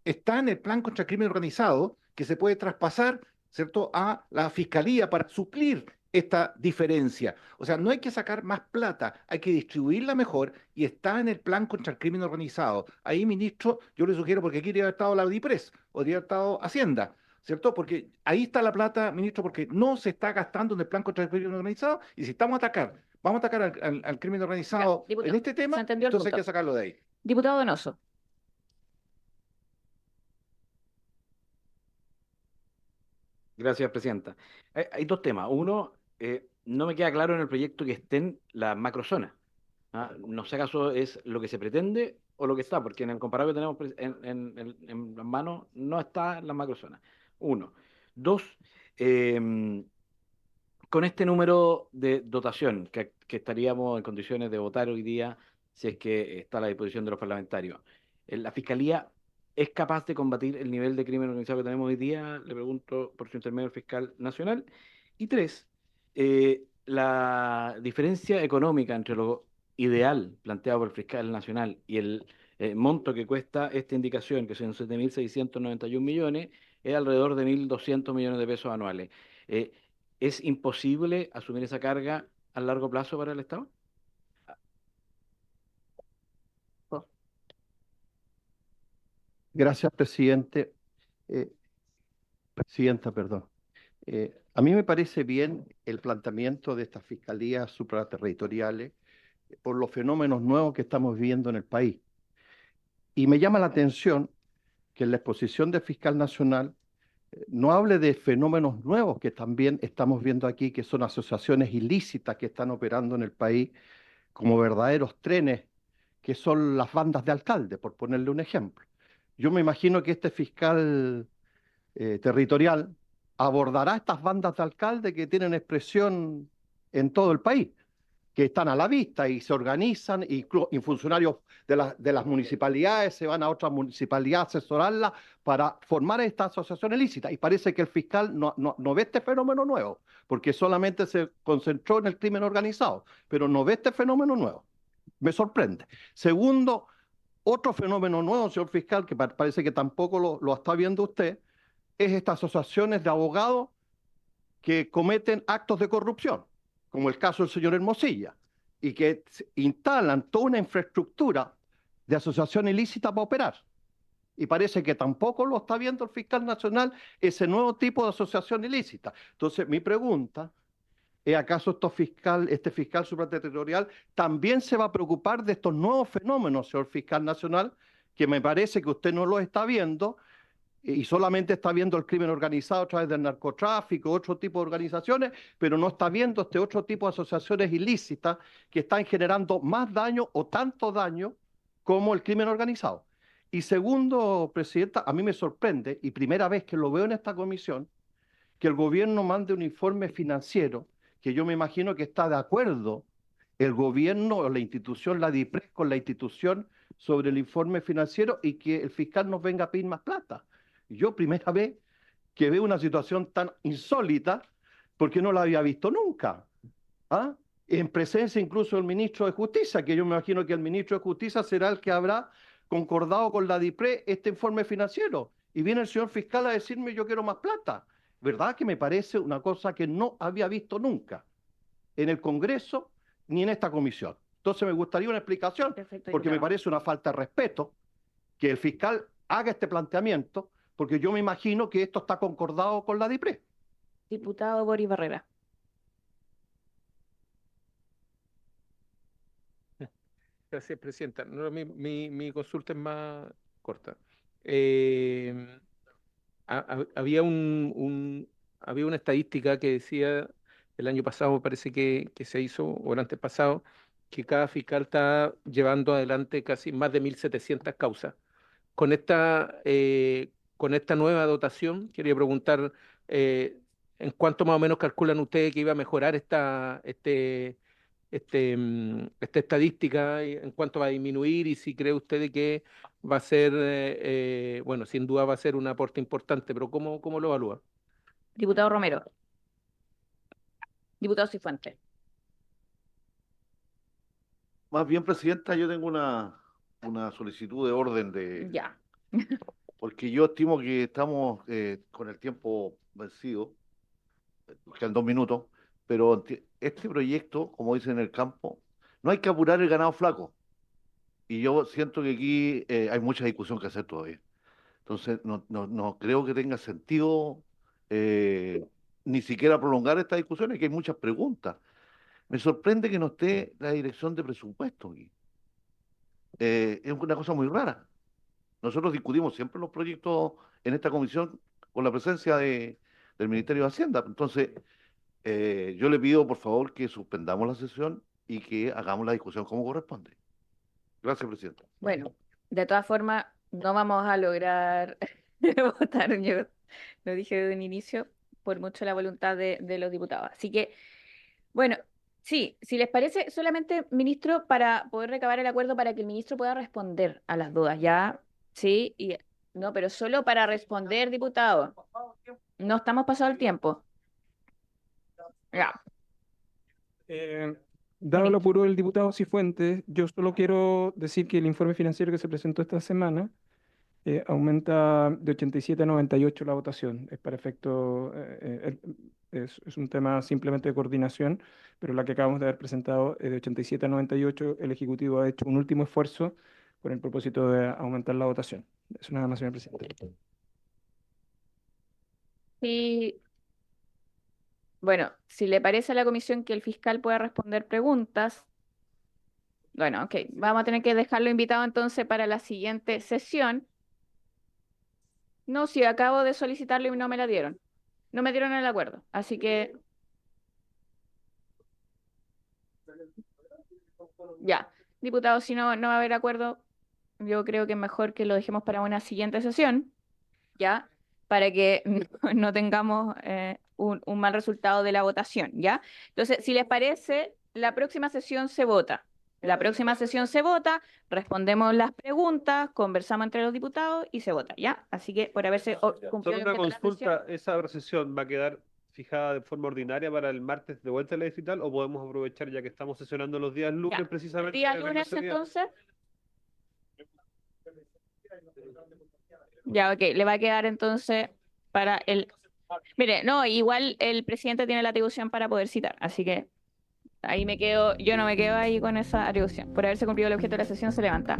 está en el plan contra el crimen organizado, que se puede traspasar, ¿cierto?, a la fiscalía para suplir esta diferencia. O sea, no hay que sacar más plata, hay que distribuirla mejor y está en el plan contra el crimen organizado. Ahí, ministro, yo le sugiero, porque aquí debería haber estado la DIPRES o debería haber estado Hacienda, ¿cierto? Porque ahí está la plata, ministro, porque no se está gastando en el plan contra el crimen organizado y si vamos a atacar al crimen organizado Ya, diputado, en este tema, se entendió el entonces hay punto. que sacarlo de ahí. Diputado Donoso. Gracias, Presidenta. Hay dos temas. Uno, no me queda claro en el proyecto que estén las macrozonas. No sé acaso es lo que se pretende o lo que está, porque en el comparado que tenemos en las manos no está en las macrozonas. Uno. Dos, con este número de dotación que estaríamos en condiciones de votar hoy día, si es que está a la disposición de los parlamentarios, ¿la Fiscalía es capaz de combatir el nivel de crimen organizado que tenemos hoy día? Le pregunto por su intermedio al fiscal nacional. Y tres, la diferencia económica entre lo ideal planteado por el fiscal nacional y el monto que cuesta esta indicación, que son 7.691 millones, es alrededor de 1.200 millones de pesos anuales. ¿Es imposible asumir esa carga a largo plazo para el Estado? Gracias, presidente. Presidenta, perdón. A mí me parece bien el planteamiento de estas fiscalías supraterritoriales por los fenómenos nuevos que estamos viviendo en el país. Y me llama la atención que en la exposición del fiscal nacional no hable de fenómenos nuevos que también estamos viendo aquí, que son asociaciones ilícitas que están operando en el país como verdaderos trenes, que son las bandas de alcalde, por ponerle un ejemplo. Yo me imagino que este fiscal territorial abordará estas bandas de alcalde que tienen expresión en todo el país, que están a la vista y se organizan y funcionarios de las municipalidades se van a otras municipalidades a asesorarlas para formar esta asociación ilícita. Y parece que el fiscal no ve este fenómeno nuevo, porque solamente se concentró en el crimen organizado, pero no ve este fenómeno nuevo. Me sorprende. Segundo, otro fenómeno nuevo, señor fiscal, que parece que tampoco lo está viendo usted, es estas asociaciones de abogados que cometen actos de corrupción, como el caso del señor Hermosilla, y que instalan toda una infraestructura de asociación ilícita para operar. Y parece que tampoco lo está viendo el fiscal nacional, ese nuevo tipo de asociación ilícita. Entonces, mi pregunta ¿Es acaso este fiscal supraterritorial también se va a preocupar de estos nuevos fenómenos, señor fiscal nacional, que me parece que usted no los está viendo y solamente está viendo el crimen organizado a través del narcotráfico, otro tipo de organizaciones, pero no está viendo este otro tipo de asociaciones ilícitas que están generando más daño o tanto daño como el crimen organizado? Y segundo, Presidenta, a mí me sorprende, y primera vez que lo veo en esta comisión, que el gobierno mande un informe financiero, que yo me imagino que está de acuerdo el gobierno o la institución, la DIPRES, con la institución sobre el informe financiero y que el fiscal nos venga a pedir más plata. Yo primera vez que veo una situación tan insólita porque no la había visto nunca. ¿Ah? En presencia incluso del ministro de Justicia, que yo me imagino que el ministro de Justicia será el que habrá concordado con la DIPRES este informe financiero. Y viene el señor fiscal a decirme yo quiero más plata. ¿Verdad que me parece una cosa que no había visto nunca en el Congreso ni en esta comisión? Entonces me gustaría una explicación, porque me parece una falta de respeto que el fiscal haga este planteamiento, porque yo me imagino que esto está concordado con la DIPRES. Diputado Boris Barrera. Gracias, Presidenta. No, mi consulta es más corta. Había había una estadística que decía el año pasado, parece que se hizo, o el antepasado, que cada fiscal está llevando adelante casi más de 1.700 causas. Con esta nueva dotación, quería preguntar en cuánto más o menos calculan ustedes que iba a mejorar esta estadística, y en cuánto va a disminuir, y si cree usted que va a ser, bueno, sin duda va a ser un aporte importante, pero ¿cómo lo evalúa? Diputado Romero. Diputado Cifuentes. Más bien, Presidenta, yo tengo una solicitud de orden Ya. porque yo estimo que estamos con el tiempo vencido, quedan 2 minutos, pero este proyecto, como dicen en el campo, no hay que apurar el ganado flaco. Y yo siento que aquí hay mucha discusión que hacer todavía. Entonces, no creo que tenga sentido ni siquiera prolongar esta discusión, y que hay muchas preguntas. Me sorprende que no esté la dirección de presupuesto aquí. Es una cosa muy rara. Nosotros discutimos siempre los proyectos en esta comisión con la presencia del Ministerio de Hacienda. Entonces, yo le pido, por favor, que suspendamos la sesión y que hagamos la discusión como corresponde. Gracias, Presidenta. Bueno, de todas formas, no vamos a lograr votar, yo lo dije desde un inicio, por mucho la voluntad de los diputados. Así que, bueno, sí, si les parece, solamente, ministro, para poder recabar el acuerdo, para que el ministro pueda responder a las dudas, ¿ya? Sí, no, pero solo para responder, diputado. No estamos pasado el tiempo. Ya. Dado el apuro del diputado Cifuentes, yo solo quiero decir que el informe financiero que se presentó esta semana aumenta de 87 a 98 la votación. Es para efecto, es un tema simplemente de coordinación, pero la que acabamos de haber presentado es de 87 a 98. El Ejecutivo ha hecho un último esfuerzo con el propósito de aumentar la votación. Eso nada más, señor presidente. Sí. Bueno, si le parece a la comisión que el fiscal pueda responder preguntas, bueno, ok, vamos a tener que dejarlo invitado entonces para la siguiente sesión. No, si acabo de solicitarlo y no me la dieron. No me dieron el acuerdo, así que ya, diputado, si no va a haber acuerdo, yo creo que es mejor que lo dejemos para una siguiente sesión, ¿ya? Para que no tengamos un mal resultado de la votación, ¿ya? Entonces, si les parece, la próxima sesión se vota. La próxima sesión se vota, respondemos las preguntas, conversamos entre los diputados y se vota, ¿ya? Así que por haberse cumplido Solo el una objeto de la sesión. consulta, ¿esa sesión va a quedar fijada de forma ordinaria para el martes de vuelta a la digital, o podemos aprovechar ya que estamos sesionando los días lunes Ya. precisamente? Día de ver lunes, ese día? entonces. Ya, ok, le va a quedar entonces para el... Mire, no, igual el presidente tiene la atribución para poder citar, así que ahí me quedo, yo no me quedo ahí con esa atribución. Por haberse cumplido el objeto de la sesión, se levanta.